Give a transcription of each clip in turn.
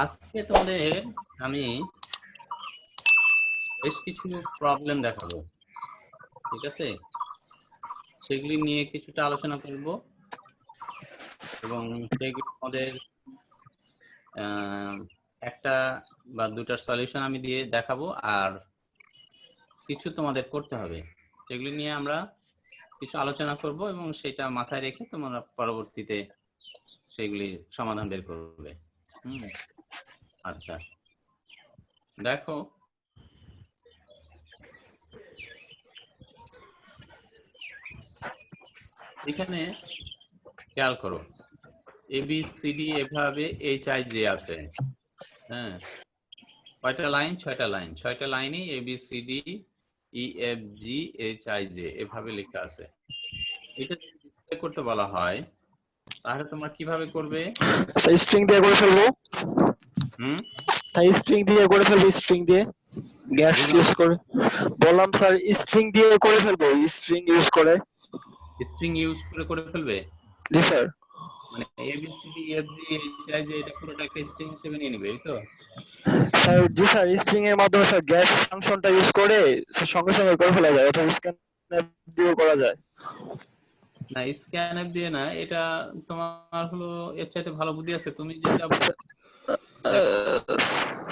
আজকে তোমাদের আমি বেশ কিছু প্রবলেম দেখাবো, ঠিক আছে? সেগুলি নিয়ে কিছুটা আলোচনা করব এবং সেগুলি আমাদের একটা বা দুটার সলিউশন আমি দিয়ে দেখাবো, আর কিছু তোমাদের করতে হবে। সেগুলি নিয়ে আমরা কিছু আলোচনা করব এবং সেটা মাথায় রেখে তোমরা পরবর্তীতে সেগুলির সমাধান বের করবে। আচ্ছা, দেখো এখানে খেয়াল করো, ABCD এভাবে HIJ আছে। হ্যাঁ, কয়টা লাইন? 6টা লাইন। 6টা লাইনে ABCD EFG HIJ এভাবে লেখা আছে। এটা যদি করতে বলা হয় তাহলে তোমরা কিভাবে করবে? স্ট্রিং দিয়ে করে ফেলবো। তাই স্ট্রিং দিয়ে করে ফেলবো, স্ট্রিং দিয়ে গ্যাস ইউজ করে। বললাম স্যার স্ট্রিং দিয়ে করে ফেলবো, স্ট্রিং ইউজ করে। স্ট্রিং ইউজ করে ফেলবে? জি স্যার। মানে ABCD EFG HIJ এটা পুরোটা একটা স্ট্রিং হিসেবে নিয়ে নিবে, এই তো? স্যার জি স্যার, স্ট্রিং এর মাধ্যমে স্যার গ্যাস ফাংশনটা ইউজ করে সঙ্গে সঙ্গে করে ফেলা যায়, অথবা স্ক্যান দিয়েও করা যায়। না, স্ক্যানএফ দিয়ে না, এটা তোমার হলো এর চাইতে ভালো বুদ্ধি আছে। তুমি যেটা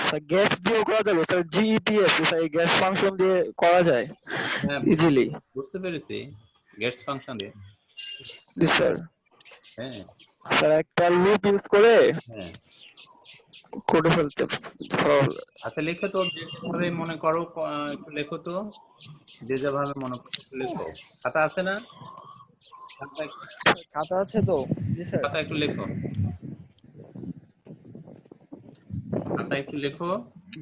স্যার গ্যাস দিয়েও করা যাবে স্যার, GETS স্যার, এই গ্যাস ফাংশন দিয়ে করা যায় ইজিলি। বুঝতে পেরেছি, গেটস ফাংশন দিয়ে। জি স্যার। হ্যাঁ স্যার একটা লুপ ইউজ করে হ্যাঁ, করে ফেলতে। আচ্ছা লেখো তো, যেভাবে মনে করো, একটু লেখো তো, যে যেভাবে মনে করো একটু লেখো। খাতা আছে না? খাতা আছে তো? জি স্যার। খাতা একটু লেখো, খাতা একটু লেখো,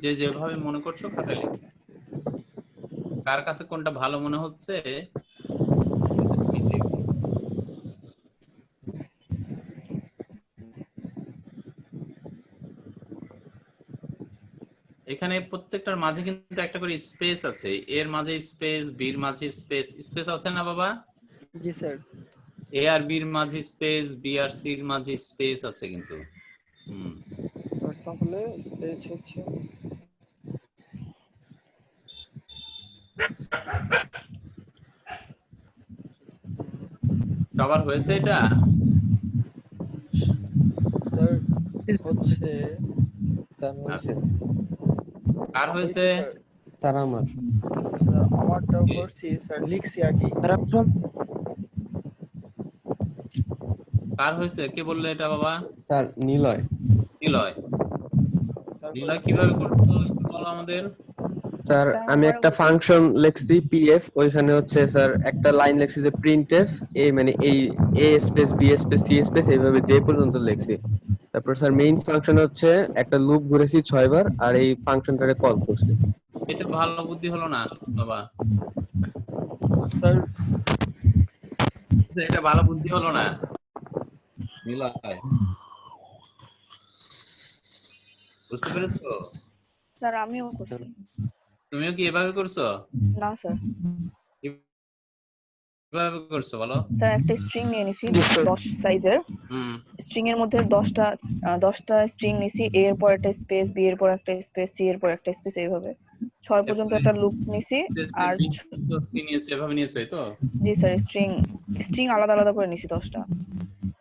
যে যেভাবে মনে করছো খাতায় লেখো। কার কাছে কোনটা ভালো মনে হচ্ছে তুমি লেখো। এখানে প্রত্যেকটার মাঝে কিন্তু একটা করে স্পেস আছে, এর মাঝে স্পেস, বির মাঝে স্পেস, স্পেস আছে না বাবা? জি স্যার। এ আর বির মাঝে স্পেস, বি আর সির মাঝে স্পেস আছে কিন্তু। স্যার তাহলে স্পেস হচ্ছে সবার হয়েছে এটা? স্যার হচ্ছে কার হয়েছে? তার আমার স্যার আমারটাও করছি স্যার, লিখছি আর কি। কার হয়েছে? কে বললে এটা বাবা? স্যার নিলয়। নিলয়। নিলয় কিভাবে করছো একটু বলো আমাদের। স্যার আমি একটা ফাংশন লিখছি পিএফ, ওইখানে হচ্ছে স্যার একটা লাইন লিখছি যে প্রিন্টএফ এ, মানে এই A space B space C space এইভাবে যে পর্যন্ত লিখছি। তারপর স্যার মেইন ফাংশন হচ্ছে একটা লুপ ঘুরেছি 6 বার আর এই ফাংশনটারে কল করছি। এটা ভালো বুদ্ধি হলো না বাবা? স্যার এটা ভালো বুদ্ধি হলো না নিলয়, বুঝতে পেরেছো? স্যার আমিও করছি। তুমিও কি এভাবে করছো? না স্যার, কিভাবে করছো বলো? স্যার একটা স্ট্রিং নিয়ে নিছি 10 সাইজের। স্ট্রিং এর মধ্যে 10টা স্ট্রিং নিছি, এ এর পর একটা স্পেস, বি এর পর একটা স্পেস, সি এর পর একটা স্পেস, এইভাবে 6 পর্যন্ত একটা লুপ নিছি। আর সি নিয়েছো, এভাবে নিয়েছো, এই তো? জি স্যার, স্ট্রিং আলাদা আলাদা করে নিছি 10টা,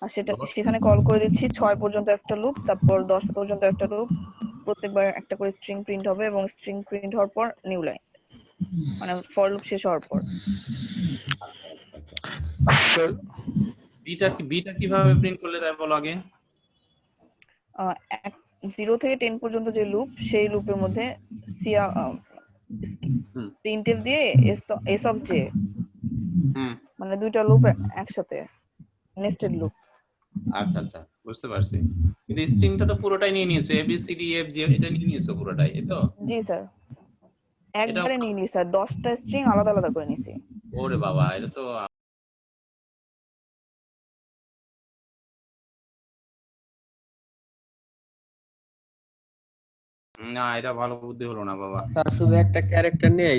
আর সেখানে কল করে দিচ্ছি 6 পর্যন্ত একটা লুপ, তারপর 10 পর্যন্ত একটা লুপ। প্রত্যেকবার একটা করে স্ট্রিং প্রিন্ট হবে এবং স্ট্রিং প্রিন্ট হওয়ার পর নিউ লাইন, মানে ফর লুপ শেষ হওয়ার পর। বিটা কিভাবে প্রিন্ট করলে তাই বলো আগে। 0 থেকে 10 পর্যন্ত যে লুপ, সেই লুপের মধ্যে প্রিন্টএফ দিয়ে এস অফ জে, মানে দুইটা লুপ একসাথে, নেস্টেড লুপ। আচ্ছা আচ্ছা, বুঝতে পারছি। কিন্তু স্ট্রিংটা তো পুরোটাই নিয়ে নিয়েছো, A B C D F G, এটা নিয়ে নিয়েছো পুরোটাই, এই তো? জি স্যার, একবারে নিয়ে নিছি স্যার, 10টা স্ট্রিং আলাদা আলাদা করে নিছি। ওরে বাবা, এটা তো না, এটা ভালো বুদ্ধি হলো না বাবা। স্যার শুধু একটা ক্যারেক্টার নিয়ে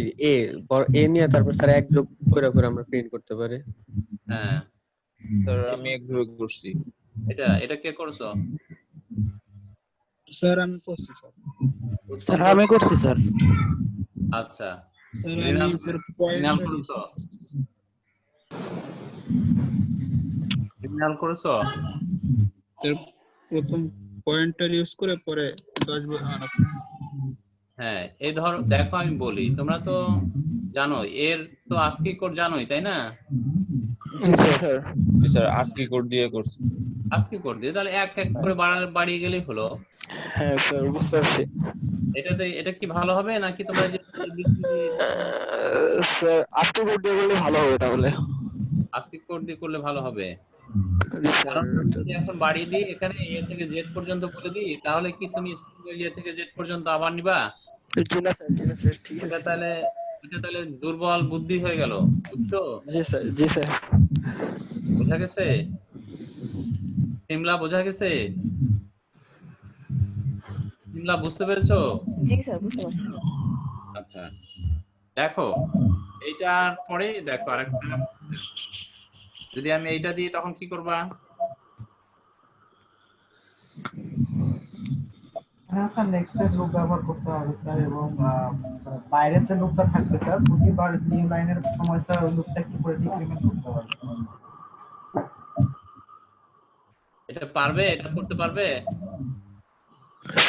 এ নিয়ে তারপর স্যার এক যোগ করে করে আমরা প্রিন্ট করতে পারি। হ্যাঁ স্যার আমি একভাবে করছি। এটা কে করছো? স্যার আমি করছি স্যার। প্রথম আমি করছি স্যার। আচ্ছা, স্যার আমি মৃণাল স্যার মৃণাল পয়েন্টার করেছো? মৃণাল করেছো? স্যার প্রথম পয়েন্টার ইউজ করে পরে 10 হ্যাঁ, এই ধরো দেখো আমি বলি, তোমরা তো জানো এর তো আজকে কোড জানোই তাই না? জি স্যার। স্যার আজকে কোড দিয়ে করছি। আজকে কোড দিয়ে তাহলে এক এক করে বাড়িয়ে গেলেই হলো। হ্যাঁ স্যার বুঝতে পারছি। এটা কি ভালো হবে নাকি তোমরা যে স্যার আজকে কোড দিয়ে করলে ভালো হবে তাহলে। আজকে কোড দিয়ে করলে ভালো হবে? জি স্যার। কারণ আমি যদি এখন বাড়িয়ে দিই এখানে এ থেকে জেড পর্যন্ত বলে দিই, তাহলে কি তুমি এ থেকে জেড পর্যন্ত আবার নিবা? জি না স্যার, জি না স্যার, ঠিক এটা আছে। তাহলে এটা তাহলে দুর্বল বুদ্ধি হয়ে গেল, বুঝছো? জি স্যার, জি স্যার। বোঝা গেছে? সিমলা বোঝা গেছে? সিমলা বুঝতে পেরেছো? জি স্যার, বুঝতে পারছি। আচ্ছা, দেখো এইটার পরে দেখো আরেকটা, যদি আমি এইটা দিই তখন কি করবা? হ্যাঁ স্যার, নেক্সটের লুপ ব্যবহার করতে হবে স্যার, এবং বাইরের যে লুপটা থাকবে স্যার, প্রতিবার নিউ লাইনের সময় স্যার ওই লুপটা কি করে ডিক্রিমেন্ট করতে হবে। এটা পারবে? এটা করতে পারবে?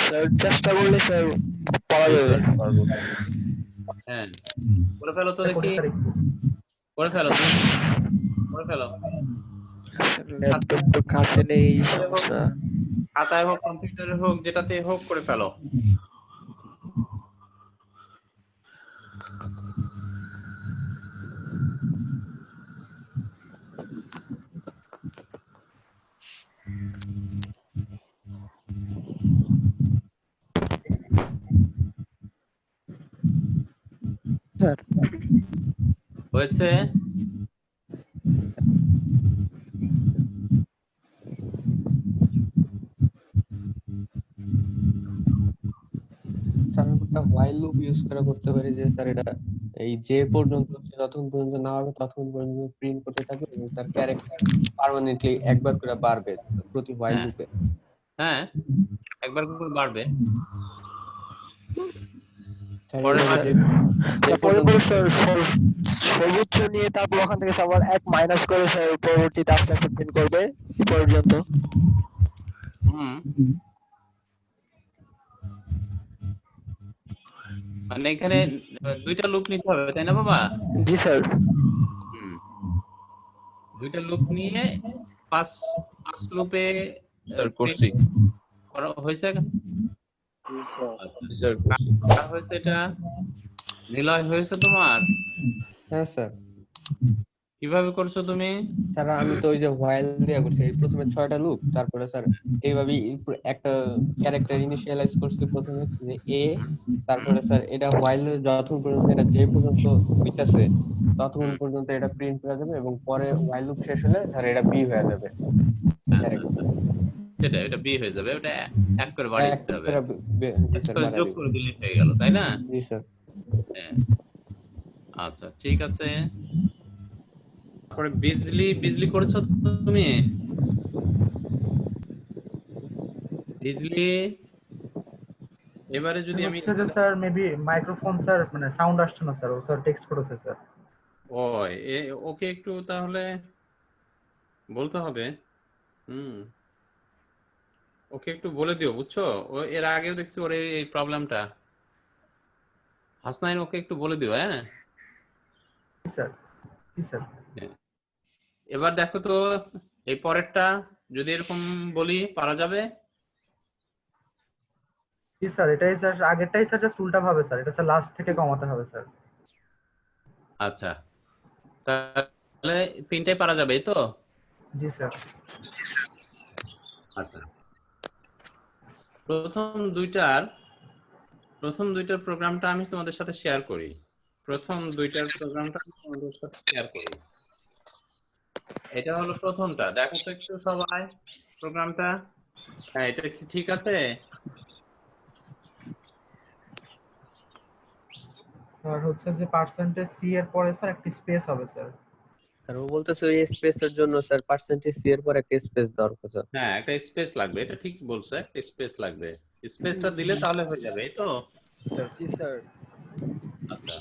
স্যার চেষ্টা করলে স্যার পারা যাবে। হ্যাঁ, করে ফেলো তো দেখি, স্যার একটু করে ফেলো তুমি, করে ফেলো। ল্যাপটপ তো কাছে নেই, সমস্যা। খাতায় হোক কম্পিউটারে হোক যেটাতে হোক করে ফেলো। স্যার হয়েছে? স্যার আমি একটা while loop ইউজ করে করতে পারি যে স্যার এটা এই যে পর্যন্ত হচ্ছে যতক্ষণ পর্যন্ত না হবে ততক্ষণ পর্যন্ত প্রিন্ট করতে থাকবে এবং তার ক্যারেক্টার পার্মানেন্টলি একবার করে বাড়বে প্রতি while হ্যাঁ লুপে। হ্যাঁ, একবার করে বাড়বে। স্যার পরে এইভাবে বাড়বে। যে পরে পর্যন্ত স্যার সর্বোচ্চ নিয়ে তারপর ওখান থেকে আবার এক মাইনাস করে স্যার পরবর্তীতে আস্তে আস্তে প্রিন্ট করবে এই পর্যন্ত। হুম, মানে এখানে দুইটা লুপ নিতে হবে তাই না বাবা? জি স্যার। হুম, দুইটা লুপ নিয়ে পাঁচ পাঁচ লুপে স্যার করছি। করা হয়েছে? আচ্ছা, স্যার করছি। কার হয়েছে এটা? নিলয় হয়েছে তোমার? হ্যাঁ স্যার। কিভাবে করছো তুমি? স্যার আমি তো ওই যে while দিয়ে করছি, এই প্রথমে 6টা লুপ, তারপরে স্যার এইভাবেই একটা ক্যারেক্টার ইনিশিয়ালাইজ করছি প্রথমে যে এ, তারপরে স্যার এটা while যতক্ষণ পর্যন্ত এটা যে পর্যন্ত হইতাছে ততক্ষণ পর্যন্ত এটা প্রিন্ট করা যাবে এবং পরে while লুপ শেষ হলে স্যার এটা বি হয়ে যাবে। সেটা এটা বি হয়ে যাবে, ওটা এক করে বাড়িয়ে এক দিতে হবে, করে জি এক স্যার করে বাড়াই যোগ দিব। করে দিলে হয়ে গেল তাই না? জি স্যার। হ্যাঁ, আচ্ছা ঠিক আছে। তারপরে বিজলি বিজলি করেছো তুমি? বিজলি এবারে যদি আমি হচ্ছে যে স্যার মেবি মাইক্রোফোন স্যার মানে সাউন্ড আসছে না স্যার, ও স্যার টেক্সট করেছে স্যার। ওই ওকে একটু তাহলে বলতে হবে। হুম, ওকে একটু বলে দিও বুঝছো, ও এর আগেও দেখছি ওর এই প্রবলেমটা। হাসনাইন ওকে একটু বলে দিও। হ্যাঁ, জি স্যার, জি স্যার। এবার দেখো তো এই পরেরটা যদি এরকম বলি পারা যাবে? জি স্যার, এটাই স্যার, আগেরটাই স্যার জাস্ট উল্টা ভাবে স্যার, এটা স্যার লাস্ট থেকে কমাতে হবে স্যার। আচ্ছা, তাহলে তিনটাই পারা যাবে এই তো? জি স্যার। আচ্ছা, প্রথম দুইটার প্রোগ্রামটা আমি তোমাদের সাথে শেয়ার করি। এটা হলো প্রথমটা, দেখো তো একটু সবাই প্রোগ্রামটা। হ্যাঁ, এটা কি ঠিক আছে? স্যার হচ্ছে যে পার্সেন্টেজ সি এর পরে স্যার একটি স্পেস হবে স্যার। স্যার ও বলতেছে ওই স্পেসের জন্য স্যার পার্সেন্টেজ সি এর পর একটা স্পেস দরকার স্যার। হ্যাঁ, একটা স্পেস লাগবে, এটা ঠিক বলছে, একটা স্পেস লাগবে। স্পেসটা দিলে তাহলে হয়ে যাবে, এই তো। জি স্যার। আচ্ছা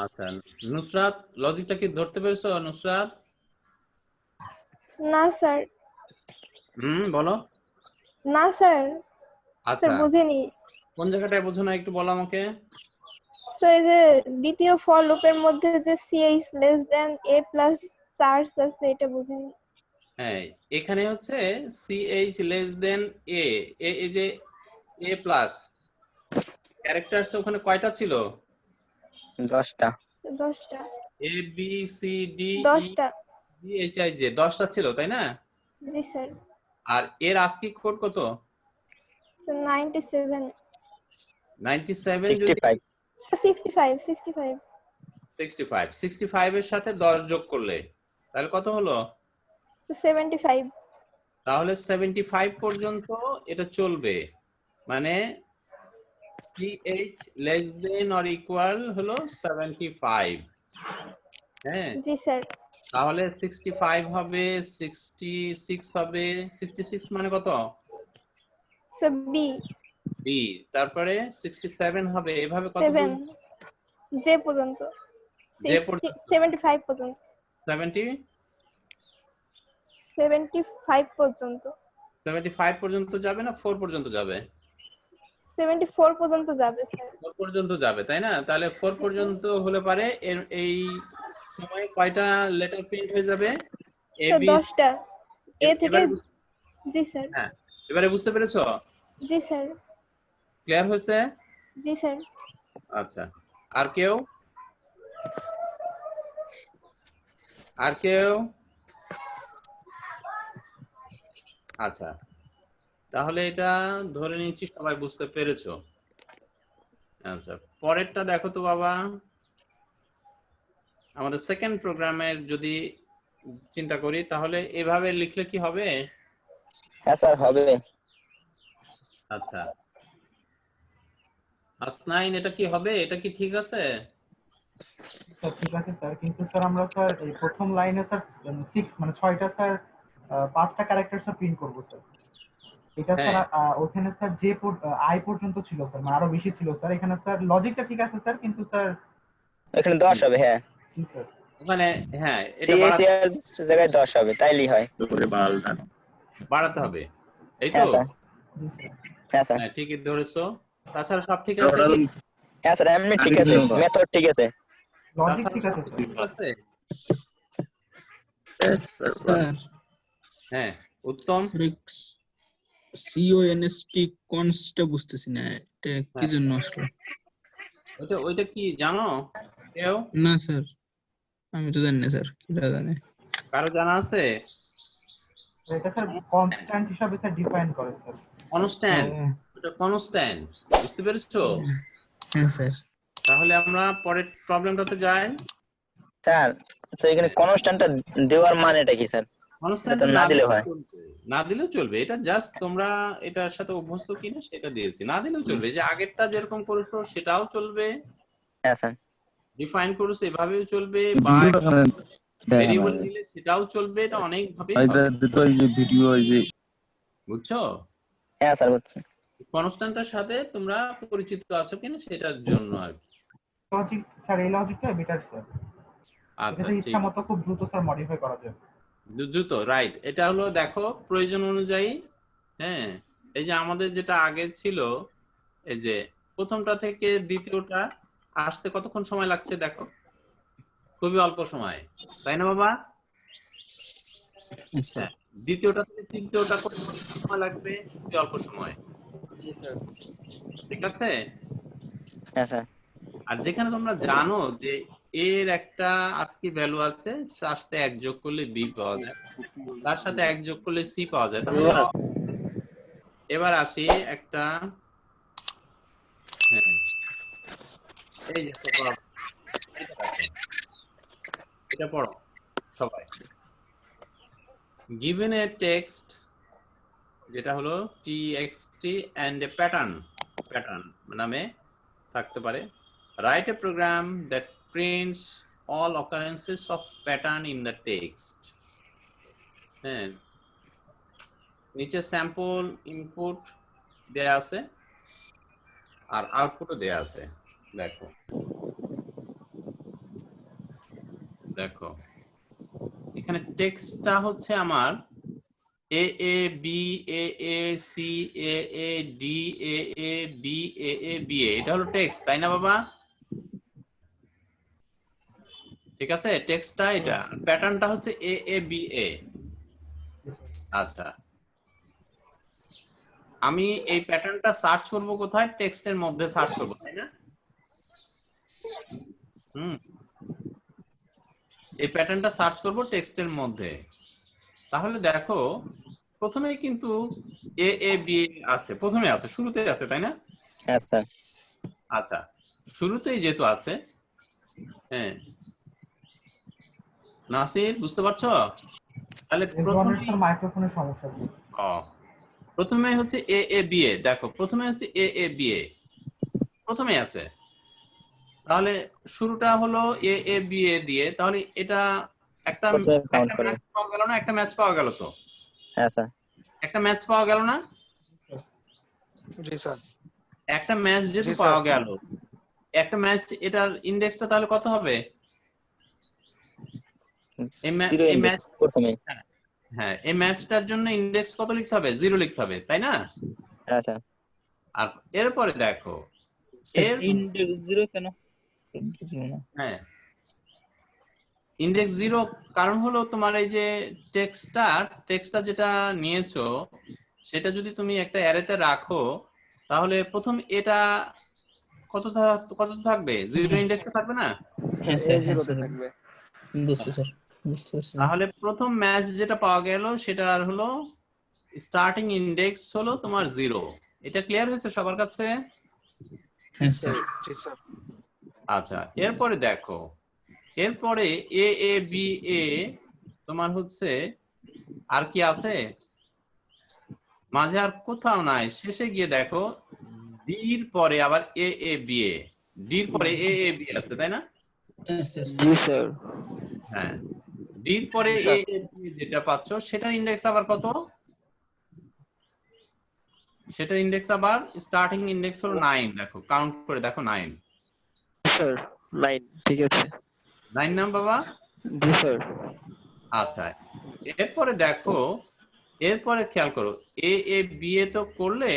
আচ্ছা, নুসরাত লজিকটা কি ধরতে পেরেছো নুসরাত? না স্যার, বলো। না স্যার, আচ্ছা, বুঝিনি। কোন জায়গাটায় বোঝো না একটু বলো আমাকে। স্যার এই যে দ্বিতীয় ফর লুপের মধ্যে যে সিএইচ লেস দেন এ প্লাস চার্জ আছে এটা বুঝিনি। হ্যাঁ, এখানে হচ্ছে সিএইচ লেস দেন এ, এই যে এ প্লাস ক্যারেক্টারস ওখানে কয়টা ছিল? 10টা। 10টা। এ বি সি ডি ই 10টা। এইচ আই জে 10টা ছিল, তাই না? জি স্যার। আর এর আস্কি কোড কত? 97। 97 যদি 65। 65। 65 এর সাথে 10 যোগ করলে তাহলে কত হলো? 75। তাহলে 75 পর্যন্ত এটা চলবে, মানে CH less than or equal হলো 75। হ্যাঁ, জি স্যার। তাহলে 65 হবে, 66 হবে, 66 মানে কত? Sir B. বি, তারপরে 67 হবে, এভাবে কত 7 জে পর্যন্ত। জে পর্যন্ত 75 পর্যন্ত। 75 পর্যন্ত। 75 পর্যন্ত যাবে না 4 পর্যন্ত যাবে? 74 পর্যন্ত যাবে স্যার। 4 পর্যন্ত যাবে, তাই না? তাহলে 4 পর্যন্ত হলে পারে এই সময় কয়টা লেটার প্রিন্ট হয়ে যাবে? এ স্যার বি। 10টা। এ থেকে। জি স্যার। হ্যাঁ, এবারে বুঝতে পেরেছো? জি স্যার। ক্লিয়ার হয়েছে? জি স্যার। আচ্ছা, আর কেউ? আর কেউ? আচ্ছা, তাহলে এটা ধরে নিচ্ছি সবাই বুঝতে পেরেছো। আচ্ছা, পরেরটা দেখো তো বাবা। আমাদের সেকেন্ড প্রোগ্রামের যদি চিন্তা করি তাহলে এভাবে লিখলে কি হবে? হ্যাঁ স্যার হবে। আচ্ছা, আসনাইন এটা কি হবে? এটা কি ঠিক আছে? স্যার ঠিক আছে স্যার, কিন্তু স্যার আমরা স্যার এই প্রথম লাইনে স্যার 6 মানে 6টা স্যার 5টা ক্যারেক্টার স্যার প্রিন্ট করব স্যার। এটা স্যার ওখানে স্যার যে আই পর্যন্ত ছিল স্যার, মানে আরো বেশি ছিল স্যার। এখানে স্যার লজিকটা ঠিক আছে স্যার, কিন্তু স্যার এখানে 10 হবে। হ্যাঁ জি স্যার। ওখানে হ্যাঁ এটা সিএসি এর জায়গায় 10 হবে, তাইলেই হয়। বাড়াতে হবে, এই তো? হ্যাঁ স্যার। হ্যাঁ স্যার। হ্যাঁ, ঠিকই ধরেছো। তাছাড়া সব ঠিক আছে কি? হ্যাঁ স্যার, এমনি ঠিক আছে, মেথড ঠিক আছে। লজিক তাছাড়া ঠিক সব আছে ঠিক স্যার। আছে? স্যার হ্যাঁ, উত্তম। সিওএনএসটি কনসটা বুঝতেছি না, এটা কি জন্য আসলো? ওইটা কি জানো কেউ? না স্যার, আমি তো জানি না স্যার, কিরা জানে? কারো জানা আছে? এটা স্যার কনস্ট্যান্ট হিসাবে স্যার ডিফাইন করে স্যার। কনস্ট্যান্ট, ওটা কনস্ট্যান্ট, বুঝতে পেরেছো? হ্যাঁ স্যার। তাহলে আমরা পরের প্রবলেমটাতে যাই। স্যার আচ্ছা, এখানে কনস্ট্যান্টটা দেওয়ার মানেটা কি স্যার? কনস্ট্যান্ট এটা না দিলে হয়। না দিলেও চলবে, এটা জাস্ট তোমরা এটার সাথে অভ্যস্ত কিনা সেটা দিয়েছি, না দিলেও চলবে। যে আগেরটা যেরকম করেছো সেটাও চলবে, হ্যাঁ স্যার। ডিফাইন করেছো এভাবেও চলবে, বা ভেরিয়েবল দিলে সেটাও চলবে, এটা অনেক ভাবে বুঝছো? হ্যাঁ স্যার বুঝছি। কনস্ট্যান্টের সাথে তোমরা পরিচিত আছো কিনা সেটার জন্য আর কি। লজিক স্যার, এই লজিকটা বেটার স্যার। আচ্ছা, এটা ঠিক ইচ্ছা মতো খুব দ্রুত স্যার মডিফাই করা যায়। দ্রুত, রাইট। এটা হলো দেখো প্রয়োজন অনুযায়ী। হ্যাঁ, এই যে আমাদের যেটা আগে ছিল, এই যে প্রথমটা থেকে দ্বিতীয়টা আসতে কতক্ষণ সময় লাগছে দেখো, খুবই অল্প সময়, তাই না বাবা? হ্যাঁ, দ্বিতীয়টা থেকে তৃতীয়টা কত সময় লাগবে? খুবই অল্প সময়। ঠিক আছে? হ্যাঁ স্যার। আর যেখানে তোমরা জানো যে এর একটা আজকে ভ্যালু আছে, তার সাথে এক যোগ করলে বি পাওয়া যায়, তার সাথে এক যোগ করলে সি পাওয়া যায়, তাহলে এবার আসি একটা। হ্যাঁ, এই যে এটা পড়ো সবাই। given a text যেটা হলো txt and a pattern নামে থাকতে পারে, write a program that prints all occurrences of pattern in the text. হ্যাঁ, নিচে স্যাম্পল ইনপুট দেয়া আছে আর আউটপুটও দেয়া আছে। দেখো দেখো এখানে টেক্সটটা হচ্ছে আমার A A B A A C A A D A A B A A B A, এটা হলো টেক্সট, তাই না বাবা? ঠিক আছে, টেক্সটটা এটা, প্যাটার্নটা হচ্ছে এ এ বি এ। আচ্ছা, আমি এই প্যাটার্নটা সার্চ করব কোথায়? টেক্সটের মধ্যে সার্চ করব, তাই না? এই প্যাটার্নটা সার্চ করব টেক্সটের মধ্যে। তাহলে দেখো প্রথমেই কিন্তু এ এ বি আছে, প্রথমে আছে, শুরুতে আছে, তাই না? হ্যাঁ স্যার। আচ্ছা, শুরুতেই যেহেতু আছে, হ্যাঁ নাসির বুঝতে পারছো? তাহলে প্রথমে মাইক্রোফোনের সমস্যা আছে। প্রথমে হচ্ছে এ এ বি এ, দেখো প্রথমে হচ্ছে এ এ বি এ, প্রথমে আছে। তাহলে শুরুটা হলো এ এ বি এ দিয়ে, তাহলে এটা একটা ম্যাচ পাওয়া গেল না? একটা ম্যাচ পাওয়া গেল তো? হ্যাঁ স্যার। একটা ম্যাচ পাওয়া গেল না? জি স্যার। একটা ম্যাচ যেহেতু পাওয়া গেল, একটা ম্যাচ, এটার ইন্ডেক্সটা তাহলে কত হবে? হ্যাঁ, এই ম্যাচটার জন্য ইন্ডেক্স কত লিখতে হবে? 0 লিখতে হবে, তাই না? হ্যাঁ স্যার। আর এরপরে দেখো ইনডেক্স 0 কেন? হ্যাঁ, ইন্ডেক্স 0 কারণ হলো তোমার এই যে টেক্সটটা যেটা নিয়েছো সেটা যদি তুমি একটা অ্যারেতে রাখো, তাহলে প্রথম এটা কত থাকবে? 0 ইন্ডেক্সে থাকবে না? হ্যাঁ স্যার, 0 থাকবে। বুঝছি স্যার, বুঝতে পারছি। তাহলে প্রথম ম্যাচ যেটা পাওয়া গেল সেটা হলো স্টার্টিং ইন্ডেক্স হলো তোমার 0। এটা ক্লিয়ার হয়েছে সবার কাছে? হ্যাঁ স্যার। জি স্যার। আচ্ছা, এরপরে দেখো, এরপরে এ এ বি এ তোমার হচ্ছে আর কি আছে? মাঝে আর কোথাও নাই, শেষে গিয়ে দেখো ডির পরে আবার এ এ বি এ, ডির পরে এ এ বি আছে, তাই না? জি স্যার। হ্যাঁ, ডির পরে এ এ বি যেটা পাচ্ছ সেটার ইন্ডেক্স আবার কত? সেটার ইন্ডেক্স আবার স্টার্টিং ইন্ডেক্স হলো 9। দেখো কাউন্ট করে দেখো 9। স্যার 9, ঠিক আছে। 9 নাম বাবা? জি স্যার। আচ্ছা, এরপরে দেখো, এরপরে খেয়াল করো, এ এ বি এ তো করলে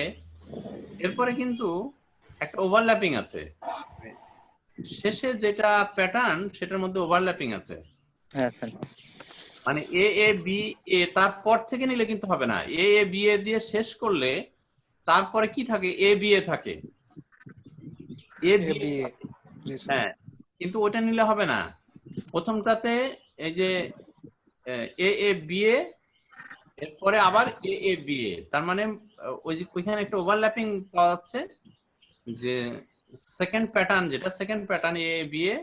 এরপরে কিন্তু একটা ওভারল্যাপিং আছে, শেষে যেটা প্যাটার্ন সেটার মধ্যে ওভারল্যাপিং আছে। হ্যাঁ স্যার। মানে এ এ বি এ তারপর থেকে নিলে কিন্তু হবে না, এ এ বি এ দিয়ে শেষ করলে তারপরে কি থাকে? এ বি এ থাকে, এ বি এ। হ্যাঁ, কিন্তু ওটা নিলে হবে না। প্রথমটাতে এই যে এ এ বি এ, এরপরে আবার এ এ বি এ, তার মানে ওই যে ওইখানে একটা ওভারল্যাপিং পাওয়া যাচ্ছে, যে সেকেন্ড প্যাটার্ন যেটা second pattern A A B A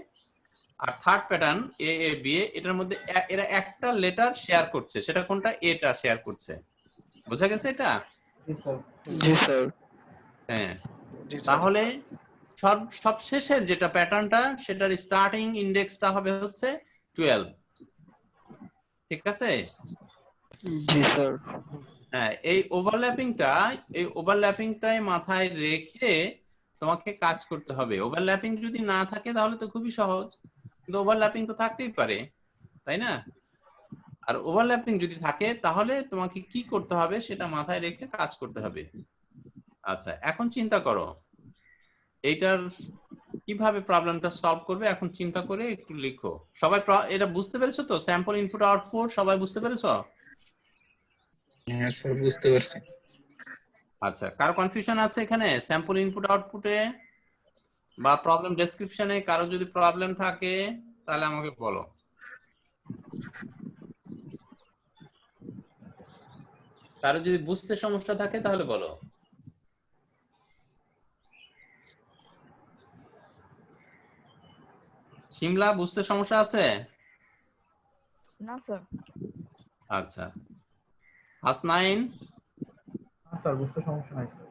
R third pattern A A B এ, এটার মধ্যে এরা একটা লেটার শেয়ার করছে, সেটা কোনটা? এটা শেয়ার করছে। বোঝা গেছে এটা? জি স্যার। হ্যাঁ, তাহলে সবশেষের যেটা প্যাটার্নটা সেটার স্টার্টিং ইন্ডেক্সটা হবে হচ্ছে 12। ঠিক আছে? জি স্যার। হ্যাঁ, এই ওভারল্যাপিংটাই মাথায় রেখে তোমাকে কাজ করতে হবে। ওভারল্যাপিং যদি না থাকে তাহলে তো খুবই সহজ, কিন্তু ওভারল্যাপিং তো থাকতেই পারে, তাই না? আর ওভারল্যাপিং যদি থাকে তাহলে তোমাকে কি করতে হবে সেটা মাথায় রেখে কাজ করতে হবে। আচ্ছা, এখন চিন্তা করো এইটার কিভাবে প্রবলেমটা সলভ করবে, এখন চিন্তা করে একটু লিখো। সবাই এটা বুঝতে পেরেছো তো? স্যাম্পল ইনপুট আউটপুট সবাই বুঝতে পেরেছো? হ্যাঁ স্যার, বুঝতে পারছি। আচ্ছা, কারো কনফিউশন আছে এখানে স্যাম্পল ইনপুট আউটপুটে বা প্রবলেম ডেসক্রিপশনে? কারো যদি প্রবলেম থাকে তাহলে আমাকে বলো। কারো যদি বুঝতে সমস্যা থাকে তাহলে বলো। শিমলা, বুঝতে সমস্যা আছে? না স্যার। আচ্ছা, হাসনাইন? না স্যার, বুঝতে সমস্যা নাই স্যার।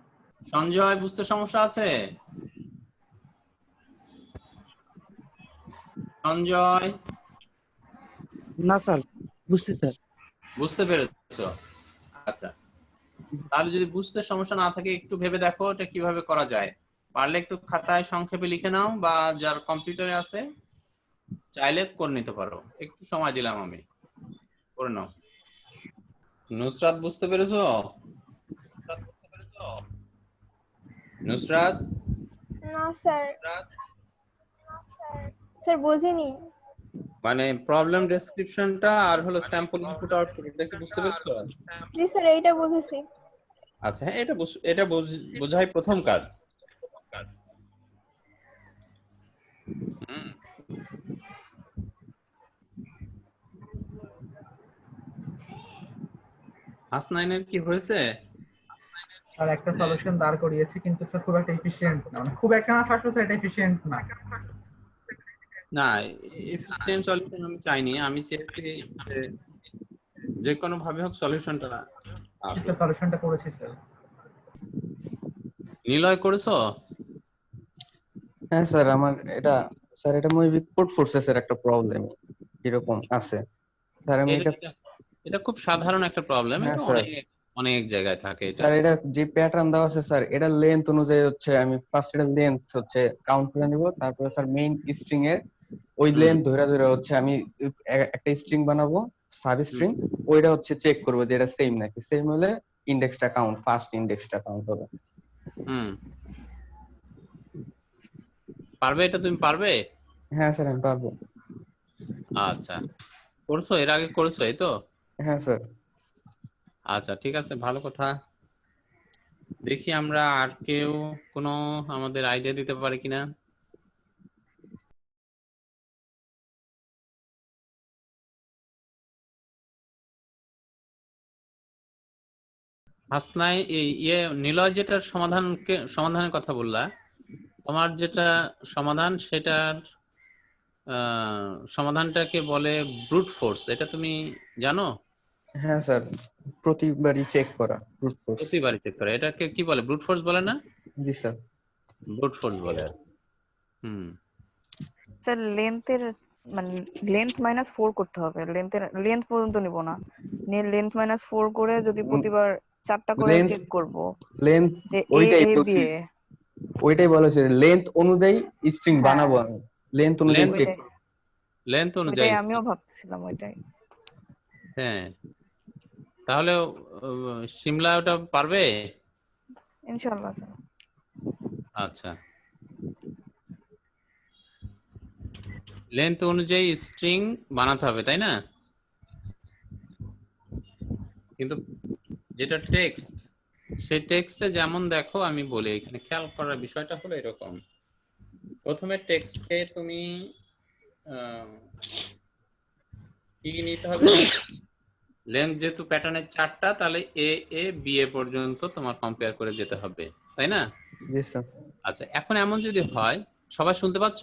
সঞ্জয়, বুঝতে সমস্যা আছে? সঞ্জয় না স্যার, বুঝছি স্যার। বুঝতে পেরেছো? আচ্ছা, তাহলে যদি বুঝতে সমস্যা না থাকে একটু ভেবে দেখো এটা কিভাবে করা যায়। পারলে একটু খাতায় সংক্ষেপে লিখে নাও, বা যার কম্পিউটারে আছে চাইলে করে নিতে পারো। একটু সময় দিলাম আমি, করে নাও। নুসরাত বুঝতে পেরেছো? নুসরাত না স্যার, স্যার বুঝিনি। মানে প্রবলেম ডেসক্রিপশনটা আর হলো স্যাম্পল ইনপুট আউটপুট, এটা কি বুঝতে পেরেছো? জি স্যার, এইটা বুঝেছি। আচ্ছা হ্যাঁ, এটা বোঝাই প্রথম কাজ। হুম। হাসনাইনের কি হয়েছে? আর একটা সলিউশন দাঁড় করিয়েছি, কিন্তু স্যার খুব একটা এফিশিয়েন্ট না, মানে খুব একটা না থাকলে স্যার এটা এফিশিয়েন্ট না। না, এফিশিয়েন্ট সলিউশন আমি চাইনি, আমি চেয়েছি যে কোনো ভাবে হোক সলিউশনটা আসুক। সলিউশনটা করেছি স্যার। নিলয় করেছো? হ্যাঁ স্যার, এটা মেবি কোড ফোর্সেসের একটা প্রবলেম এরকম আছে স্যার। আমি এটা এটা খুব সাধারণ একটা প্রবলেম, হ্যাঁ এটা স্যার। অনেক অনেক জায়গায় থাকে এটা। স্যার এটা যে প্যাটার্ন দেওয়া আছে স্যার, এটা লেন্থ অনুযায়ী হচ্ছে, আমি ফার্স্ট এটা লেন্থ হচ্ছে কাউন্ট করে নিব, তারপরে স্যার মেইন স্ট্রিং এর ওই লেন্থ ধরে ধরে হচ্ছে আমি একটা স্ট্রিং বানাবো, সাব স্ট্রিং, ওইটা হচ্ছে চেক করবো যে এটা সেম নাকি। সেম হলে ইন্ডেক্সটা কাউন্ট, ফার্স্ট ইন্ডেক্সটা কাউন্ট হবে। পারবে এটা? তুমি পারবে? হ্যাঁ স্যার, আমি পারবো। আচ্ছা, করছো? এর আগে করেছো এই তো? হ্যাঁ স্যার। আচ্ছা ঠিক আছে, ভালো কথা। দেখি আমরা আর কেউ কোনো আমাদের আইডিয়া দিতে পারে কিনা। হাসনাই নিলয় যেটার সমাধানের কথা বললা, তোমার যেটা সমাধান সেটার সমাধানটাকে বলে ব্রুট ফোর্স, এটা তুমি জানো? হ্যাঁ স্যার, প্রতিবারই চেক করা ব্রুট ফোর্স। প্রতিবারই চেক করে, এটাকে কি বলে? ব্রুট ফোর্স বলে না? জি স্যার, ব্রুট ফোর্স বলে। স্যার লেন্থের মানে লেন্থ -4 করতে হবে, লেন্থ পর্যন্ত নিব না, নিয়ে লেন্থ -4 করে যদি প্রতিবার 4টা করে চেক করব লেন্থ যে ওইটাই এ বলছি, বি এ। ওইটাই বলেছে লেন্থ অনুযায়ী স্ট্রিং বানাবো আমি, লেন্থ অনুযায়ী চেক। লেন্থ অনুযায়ী আমিও ভাবতেছিলাম ওইটাই। হ্যাঁ, তাহলে শিমলা ওটা পারবে ইনশাআল্লাহ স্যার। আচ্ছা, লেন্থ অনুযায়ী স্ট্রিং বানাতে হবে তাই না? কিন্তু যেটা টেক্সট, সেই টেক্সটে যেমন দেখো আমি বলি, এখানে খেয়াল করার বিষয়টা হলো এরকম। প্রথমে টেক্সটে তুমি কি নিতে হবে? লেন্থ যেহেতু প্যাটার্নের 4টা, তাহলে এ বি এ পর্যন্ত তোমার কম্পেয়ার করে যেতে হবে তাই না? জি স্যার। আচ্ছা, এখন এমন যদি হয়, সবাই শুনতে পাচ্ছ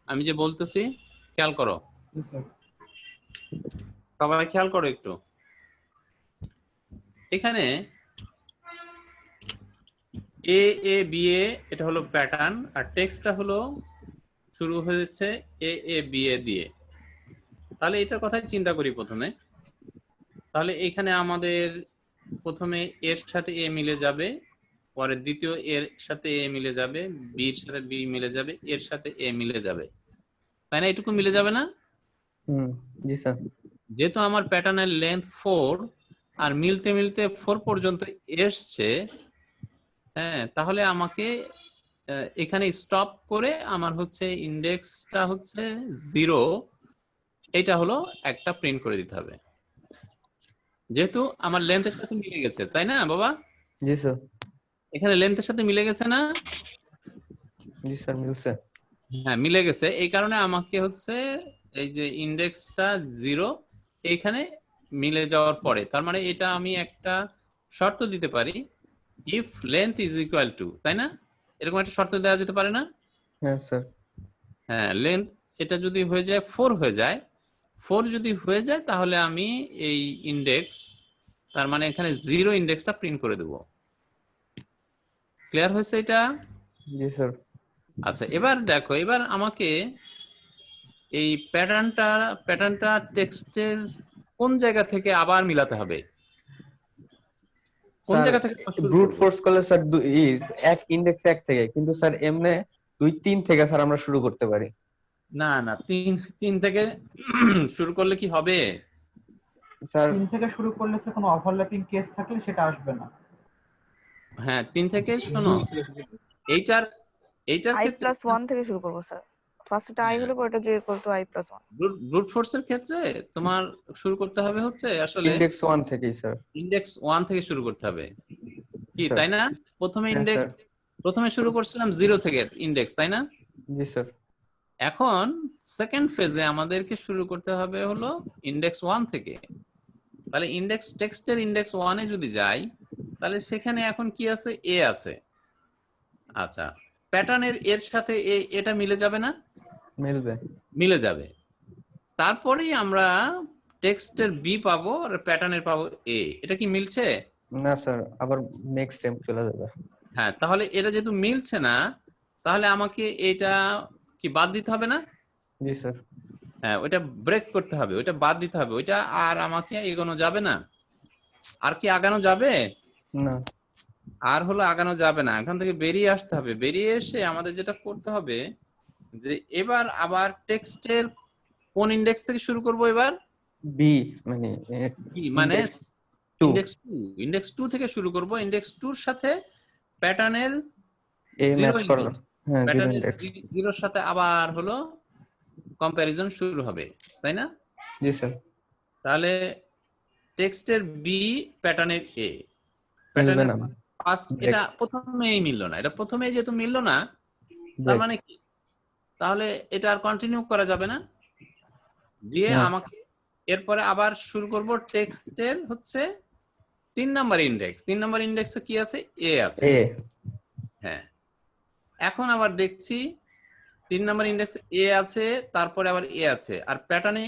আমি যে বলতেছি? খেয়াল করো, সবাই খেয়াল করো একটু। এখানে এ বি এ এটা হলো প্যাটার্ন, আর টেক্সটটা হলো শুরু হয়েছে এ বি এ দিয়ে। তাহলে এটার কথাই চিন্তা করি প্রথমে। তাহলে এখানে আমাদের প্রথমে এর সাথে এ মিলে যাবে, পরে দ্বিতীয় এর সাথে এ মিলে যাবে, বির সাথে বি মিলে যাবে, এর সাথে এ মিলে যাবে, তাই না? এটুকু মিলে যাবে না? জি স্যার। যেহেতু আমার প্যাটার্নের লেন্থ 4 আর মিলতে মিলতে 4 পর্যন্ত এসছে, হ্যাঁ, তাহলে আমাকে এখানে স্টপ করে আমার হচ্ছে ইন্ডেক্সটা হচ্ছে 0, এটা হলো একটা প্রিন্ট করে দিতে হবে, যেহেতু আমার লেন্থের সাথে মিলে গেছে তাই না বাবা? জি স্যার। এখানে লেন্থের সাথে মিলে গেছে না? জি স্যার, মিলছে। হ্যাঁ মিলে গেছে, এই কারণে আমাকে হচ্ছে এই যে ইন্ডেক্সটা 0 এইখানে মিলে যাওয়ার পরে, তার মানে এটা আমি একটা শর্ত দিতে পারি, if length is equal to, তাই না? এরকম একটা শর্ত দেওয়া যেতে পারে না? হ্যাঁ স্যার। হ্যাঁ, লেন্থ এটা যদি হয়ে যায় 4 হয়ে যায়, 4 যদি হয়ে যায় তাহলে আমি এই ইন্ডেক্স, তার মানে এখানে 0 ইন্ডেক্সটা প্রিন্ট করে দেব। ক্লিয়ার হয়েছে এটা? জি স্যার। আচ্ছা, এবার দেখো, এবার আমাকে এই প্যাটার্নটা টেক্সটের কোন জায়গা থেকে আবার মিলাতে হবে? কোন স্যার জায়গা থেকে আমরা শুরু ব্রুট করব? ফোর্স করলে স্যার এক ইন্ডেক্স 1 থেকে, কিন্তু স্যার এমনে 2 3 থেকে স্যার আমরা শুরু করতে পারি। না না, তিন থেকে শুরু করলে কি হবে? স্যার 3 থেকে শুরু করলে তো কোনো ওভারল্যাপিং কেস থাকলে সেটা আসবে না। হ্যাঁ, 3 থেকে শোনো, এইটার i ক্ষেত্রে প্লাস 1 থেকে শুরু করবো স্যার। ফার্স্ট এটা i হলে পরেটা j equal to i plus 1। Brute ফোর্সের ক্ষেত্রে তোমার শুরু করতে হবে হচ্ছে আসলে ইন্ডেক্স 1 থেকেই স্যার। ইন্ডেক্স 1 থেকে শুরু করতে হবে, কি স্যার। তাই না? প্রথমে হ্যাঁ, ইন্ডেক্স, স্যার। প্রথমে শুরু করছিলাম 0 থেকে ইন্ডেক্স, তাই না? জি স্যার। এখন সেকেন্ড ফেজে আমাদেরকে শুরু করতে হবে হলো ইন্ডেক্স 1 থেকে। তাহলে টেক্সটের ইন্ডেক্স 1 এ যদি যাই, তাহলে সেখানে এখন কি আছে? এ আছে। আচ্ছা, প্যাটার্নের এর সাথে এটা মিলে যাবে না? মিলবে। মিলে যাবে। তারপরেই আমরা টেক্সটের বি পাবো আর প্যাটার্নের পাবো এ। এটা কি মিলছে? না স্যার, আবার নেক্সট টাইম চলে যাবে। হ্যাঁ, তাহলে এটা যেহেতু মিলছে না, তাহলে আমাকে এটা কি বাদ দিতে হবে না? জি স্যার। হ্যাঁ, ওইটা ব্রেক করতে হবে, ওইটা বাদ দিতে হবে, ওইটা আর আমাকে এগোনো যাবে না। আর কি আগানো যাবে? না। আর হলো আগানো যাবে না, এখান থেকে বেরিয়ে আসতে হবে। বেরিয়ে এসে আমাদের যেটা করতে হবে যে এবার আবার টেক্সটের কোন ইন্ডেক্স থেকে শুরু করব এবার? বি মানে কি মানে ইন্ডেক্স 2 ইন্ডেক্স 2 থেকে শুরু করব। ইন্ডেক্স 2 এর সাথে প্যাটার্নের এ জিরো ম্যাচ করো। হ্যাঁ, জিরো প্যাটার্নের ইন্ডেক্স। জিরোর সাথে আবার হলো কম্প্যারিজন শুরু হবে, তাই না? জি স্যার। তাহলে টেক্সটের বি প্যাটার্নের এ, মিলবে প্যাটার্নের না। First, Break. এটা প্রথমেই মিললো না, এটা প্রথমেই যেহেতু মিললো না, তার Break. মানে কি? তাহলে এটা আর কন্টিনিউ করা যাবে না। দিয়ে না। আমাকে এরপরে আবার শুরু করব টেক্সটের হচ্ছে 3 নাম্বার ইন্ডেক্স। 3 নাম্বার ইন্ডেক্সে কি আছে? এ আছে। এ। হ্যাঁ, এখন আবার দেখছি 3 নাম্বার ইন্ডেক্সে এ আছে, তারপরে আবার এ আছে, আর প্যাটার্নে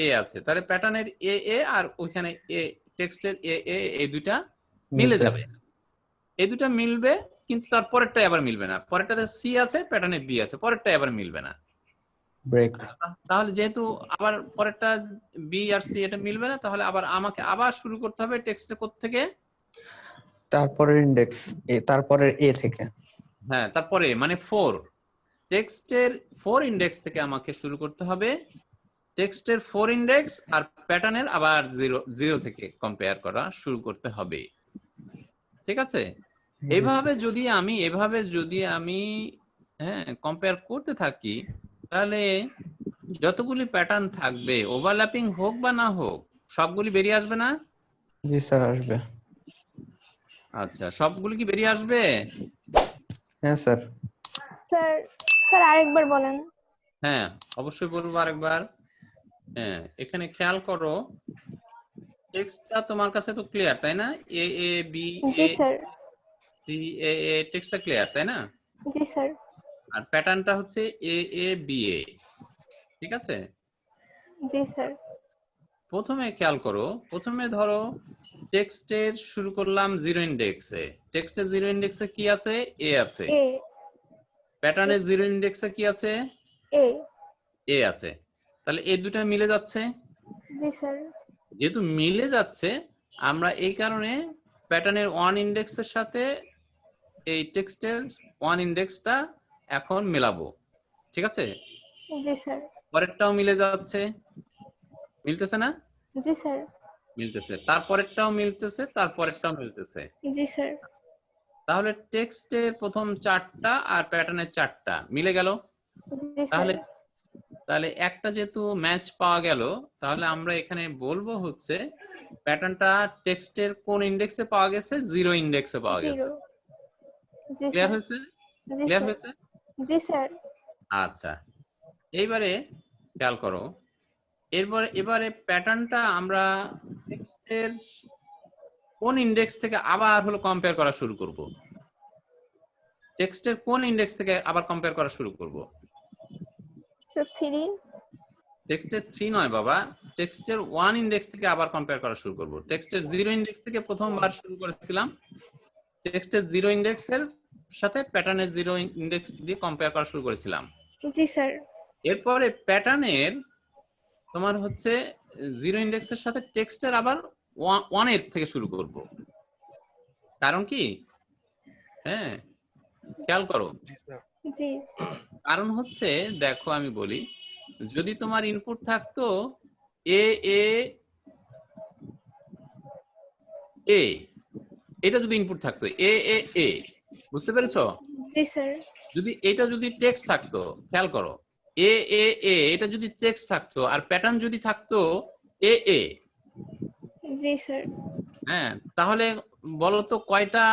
এ আছে। তাহলে প্যাটার্নের এ আর ওইখানে এ, টেক্সটের এ এই দুইটা মিলে মিলছে। যাবে। এই দুটা মিলবে, কিন্তু তার পরেরটাই আবার মিলবে না। পরেরটাতে সি আছে, প্যাটার্নে বি আছে, পরেরটাই আবার মিলবে না। ব্রেক। তাহলে যেহেতু আবার পরেরটা বি আর সি এটা মিলবে না, তাহলে আবার আমাকে আবার শুরু করতে হবে টেক্সটের কোথা থেকে? তারপরের ইন্ডেক্স এ, তারপরের এ থেকে। হ্যাঁ, তারপরে মানে 4, টেক্সটের 4 ইন্ডেক্স থেকে আমাকে শুরু করতে হবে। টেক্সটের 4 ইন্ডেক্স আর প্যাটার্নের আবার 0 থেকে কম্পেয়ার করা শুরু করতে হবে। ঠিক আছে? এভাবে যদি আমি হ্যাঁ কম্পেয়ার করতে থাকি, তাহলে যতগুলি প্যাটার্ন থাকবে, ওভারল্যাপিং হোক বা না হোক, সবগুলি বেরিয়ে আসবে না? জি স্যার, আসবে। আচ্ছা, সবগুলি কি বেরিয়ে আসবে? হ্যাঁ স্যার। স্যার স্যার আরেকবার বলেন। হ্যাঁ, অবশ্যই বলবো আরেকবার। হ্যাঁ, এখানে খেয়াল করো, টেক্সটটা তোমার কাছে তো ক্লিয়ার, তাই না? এ A B G A sir. C A এ, টেক্সটটা ক্লিয়ার, তাই না? জি স্যার। আর প্যাটার্নটা হচ্ছে এ এ বি এ। ঠিক আছে? জি স্যার। প্রথমে খেয়াল করো, প্রথমে ধরো টেক্সটের শুরু করলাম 0 ইন্ডেক্সে। টেক্সটের 0 ইন্ডেক্সে কি আছে? এ আছে। এ প্যাটার্নের 0 ইন্ডেক্সে কি আছে? এ এ আছে। তাহলে এই দুটো মিলে যাচ্ছে। জি স্যার। যেহেতু মিলে যাচ্ছে, আমরা এই কারণে প্যাটার্নের 1 ইন্ডেক্সের সাথে এই টেক্সটের 1 ইন্ডেক্সটা এখন মেলাবো। ঠিক আছে? জি স্যার। পরেরটাও মিলে যাচ্ছে, মিলতেছে না? জি স্যার। মিলতেছে। তারপরেরটাও মিলতেছে, তারপরেরটাও মিলতেছে। জি স্যার। তাহলে টেক্সটের প্রথম 4টা আর প্যাটার্নের 4টা মিলে গেল। জি তাহলে স্যার। তাহলে একটা যেহেতু ম্যাচ পাওয়া গেল, তাহলে আমরা এখানে বলবো হচ্ছে প্যাটার্নটা টেক্সটের কোন ইন্ডেক্সে পাওয়া গেছে? 0 ইন্ডেক্সে পাওয়া গেছে। 0 জি ক্লিয়ার স্যার। হয়েছে? জি ক্লিয়ার স্যার। হয়েছে? জি স্যার। আচ্ছা, এইবারে খেয়াল করো, এবারে প্যাটার্নটা আমরা টেক্সটের কোন ইন্ডেক্স থেকে আবার হলো কম্পেয়ার করা শুরু করব? টেক্সটের কোন ইন্ডেক্স থেকে আবার কম্পেয়ার করা শুরু করব? স্যার 3 টেক্সটের 3 নয় বাবা, টেক্সটের 1 ইন্ডেক্স থেকে আবার কম্পেয়ার করা শুরু করব। টেক্সটের 0 ইন্ডেক্স থেকে প্রথমবার শুরু করেছিলাম, টেক্সটের 0 ইন্ডেক্সের সাথে প্যাটার্নের 0 ইন্ডেক্স দিয়ে কম্পেয়ার করা শুরু করেছিলাম। জি স্যার। এরপরে প্যাটার্নের তোমার হচ্ছে জিরো ইন্ডেক্সের সাথে টেক্সটের আবার 1 এর থেকে শুরু করব। কারণ কি? হ্যাঁ, খেয়াল করো। জি কারণ হচ্ছে, দেখো আমি বলি, যদি তোমার ইনপুট থাকতো এ এ এ, এটা যদি ইনপুট থাকতো এ এ এ, বুঝতে পেরেছো? জি স্যার যদি এটা যদি টেক্সট থাকতো, খেয়াল করো, এ এ এ এটা যদি টেক্সট থাকতো আর প্যাটার্ন যদি থাকতো এ এ, জি স্যার হ্যাঁ, তাহলে বলো তো কয়টা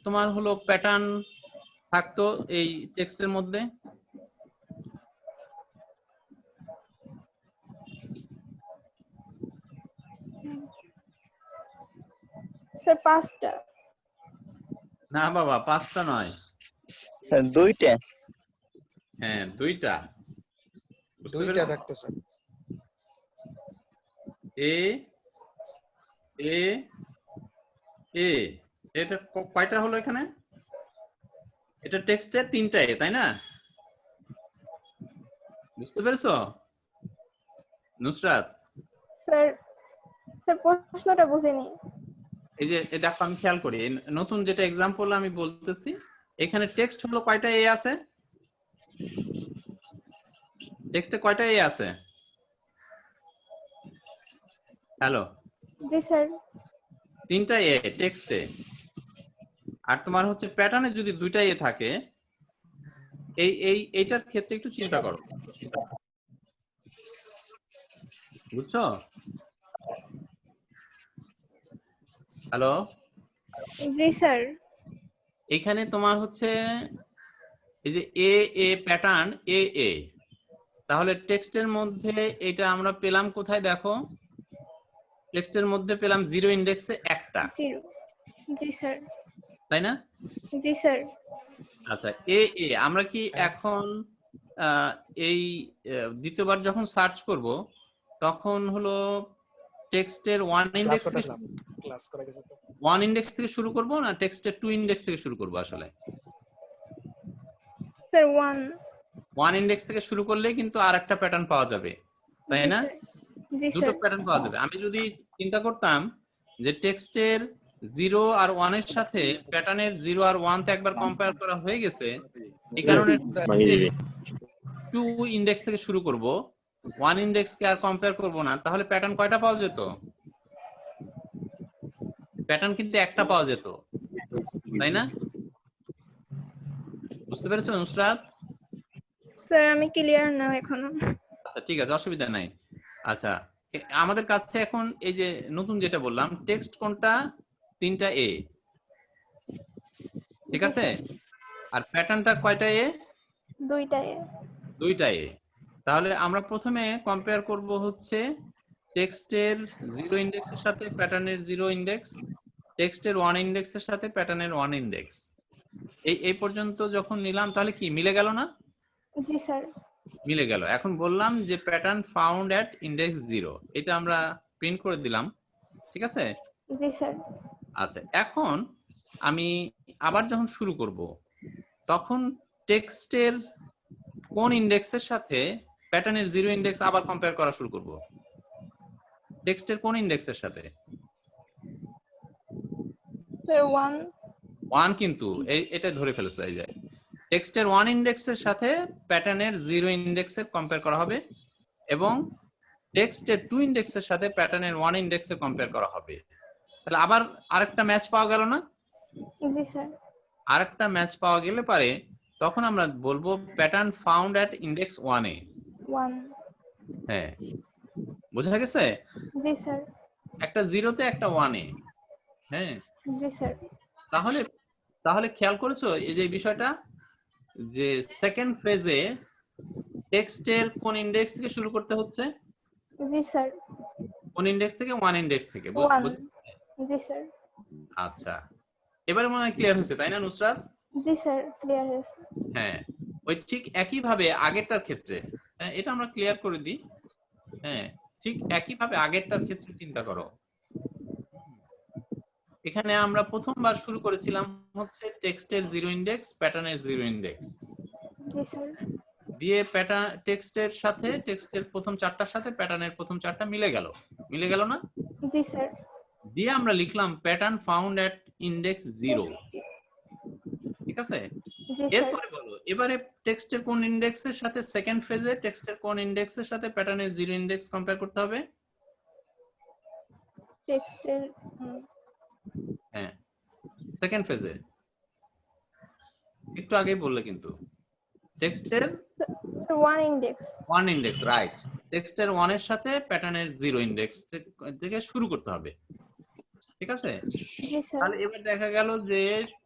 তোমার হলো প্যাটার্ন থাকতো এই টেক্সটের মধ্যে? স্যার 5টা না বাবা, 5টা নয়। স্যার 2টা। হ্যাঁ, 2টা। বুঝতে পেরেছো? থাকতো স্যার। এ এ এ, এটা কয়টা হলো এখানে? এটা টেক্সটে 3টা এ, তাই না? বুঝতে পেরেছো নুসরাত? স্যার স্যার প্রশ্নটা বুঝিনি। এই যে দেখো, আমি খেয়াল করি, এই নতুন যেটা এক্সাম্পল আমি বলতেছি, এখানে টেক্সট হলো কয়টা এ আছে? টেক্সটে কয়টা এ আছে? হ্যালো, জি স্যার 3টা এ টেক্সটে। আর তোমার হচ্ছে প্যাটার্নে যদি 2টা এ থাকে, এইটার ক্ষেত্রে একটু চিন্তা করো, বুঝছো? হ্যালো, জি স্যার এখানে তোমার হচ্ছে এই যে এ এ প্যাটার্ন এ এ, তাহলে টেক্সটের মধ্যে এটা আমরা পেলাম কোথায়? দেখো, টেক্সটের মধ্যে পেলাম জিরো ইন্ডেক্সে একটা, 0 জি স্যার তাই না? জি স্যার আচ্ছা, এ এ আমরা কি এখন এই দ্বিতীয়বার যখন সার্চ করব তখন হলো টেক্সটের 1 ইন্ডেক্স থেকে ক্লাস করা গেছে তো। 1 ইন্ডেক্স থেকে শুরু করব না টেক্সটের 2 ইন্ডেক্স থেকে শুরু করব? আসলে স্যার 1 ইন্ডেক্স থেকে শুরু করলে কিন্তু আরেকটা প্যাটার্ন পাওয়া যাবে, তাই না? জি দুটো স্যার প্যাটার্ন পাওয়া যাবে। আমি যদি চিন্তা করতাম যে টেক্সটের 0 আর 1 এর সাথে প্যাটার্নের 0 আর 1 তে একবার কম্পেয়ার করা হয়ে গেছে, এই কারণে 2 ইন্ডেক্স থেকে শুরু করব, 1 ইন্ডেক্স কে আর কম্পেয়ার করব না, তাহলে প্যাটার্ন কয়টা পাওয়া যেত? প্যাটার্ন কিন্তু একটা পাওয়া যেত, তাই না? বুঝতে পেরেছো নুসরাত? স্যার আমি ক্লিয়ার না এখনো। আচ্ছা, ঠিক আছে, অসুবিধা নাই। আচ্ছা, আমাদের কাছে এখন এই যে নতুন যেটা বললাম, টেক্সট কোনটা? 3টা এ, ঠিক আছে? আর প্যাটার্নটা কয়টা এ? 2টা এ 2টা এ। তাহলে আমরা প্রথমে কম্পেয়ার করব হচ্ছে টেক্সটের 0 ইন্ডেক্সের সাথে প্যাটার্নের 0 ইন্ডেক্স, টেক্সটের 1 ইন্ডেক্সের সাথে প্যাটার্নের 1 ইন্ডেক্স। এই পর্যন্ত যখন নিলাম, তাহলে কি মিলে গেল না? জি স্যার মিলে গেল। এখন বললাম যে প্যাটার্ন ফাউন্ড অ্যাট ইন্ডেক্স 0, এটা আমরা প্রিন্ট করে দিলাম, ঠিক আছে? জি স্যার আচ্ছা, এখন আমি আবার যখন শুরু করব তখন টেক্সটের কোন ইন্ডেক্সের সাথে প্যাটার্নের 0 ইন্ডেক্স আবার কম্পেয়ার করা শুরু করব? টেক্সটের কোন ইন্ডেক্সের সাথে? স্যার 1 কিন্তু এটা ধরে ফেলেছো। এই যে টেক্সটের 1 ইন্ডেক্সের সাথে প্যাটার্নের 0 ইন্ডেক্সের কম্পেয়ার করা হবে, এবং টেক্সটের 2 ইন্ডেক্সের সাথে প্যাটার্নের 1 ইন্ডেক্সের কম্পেয়ার করা হবে। তাহলে আবার আরেকটা ম্যাচ পাওয়া গেল না? জি স্যার আরেকটা ম্যাচ পাওয়া গেলে পারে তখন আমরা বলবো প্যাটার্ন ফাউন্ড অ্যাট ইন্ডেক্স 1 এ। 1 হ্যাঁ, বোঝা গেছে? জি স্যার একটা 0 তে একটা 1 এ। হ্যাঁ, জি স্যার তাহলে তাহলে খেয়াল করেছো এই যে বিষয়টা, যে সেকেন্ড ফেজে টেক্সটের কোন ইন্ডেক্স থেকে শুরু করতে হচ্ছে? জি স্যার কোন ইন্ডেক্স থেকে? 1 ইন্ডেক্স থেকে। 1 জি স্যার আচ্ছা, এবারে মনে হয় ক্লিয়ার হয়েছে, তাই না নুসরাত? জি স্যার ক্লিয়ার হয়েছে। হ্যাঁ, ওই ঠিক একইভাবে আগেরটার ক্ষেত্রে, হ্যাঁ, এটা আমরা ক্লিয়ার করে দিই। হ্যাঁ, ঠিক একইভাবে আগেরটার ক্ষেত্রে চিন্তা করো। এখানে আমরা প্রথমবার শুরু করেছিলাম হচ্ছে টেক্সটের 0 ইন্ডেক্স, প্যাটার্নের 0 ইন্ডেক্স। জি স্যার দিয়ে প্যাটার্ন টেক্সটের প্রথম চারটার সাথে প্যাটার্নের প্রথম চারটা মিলে গেল না? জি স্যার। দিয়ে আমরা লিখলাম প্যাটার্ন ফাউন্ড এট ইন্ডেক্স 0, ঠিক আছে? জি স্যার। এরপরে বলো এবারে টেক্সটের কোন ইন্ডেক্সের সাথে সেকেন্ড ফেজে টেক্সটের কোন ইন্ডেক্সের সাথে প্যাটার্নের 0 ইন্ডেক্স কম্পেয়ার করতে হবে? টেক্সটের হ্যাঁ, সেকেন্ড ফেজে একটু আগেই বললে কিন্তু টেক্সটের স্যার 1 ইন্ডেক্স। 1 index, right. টেক্সটের 1 এর সাথে প্যাটার্নের 0 ইন্ডেক্স থেকে শুরু করতে হবে, ঠিক আছে? জি স্যার। তাহলে এবার দেখা গেল যে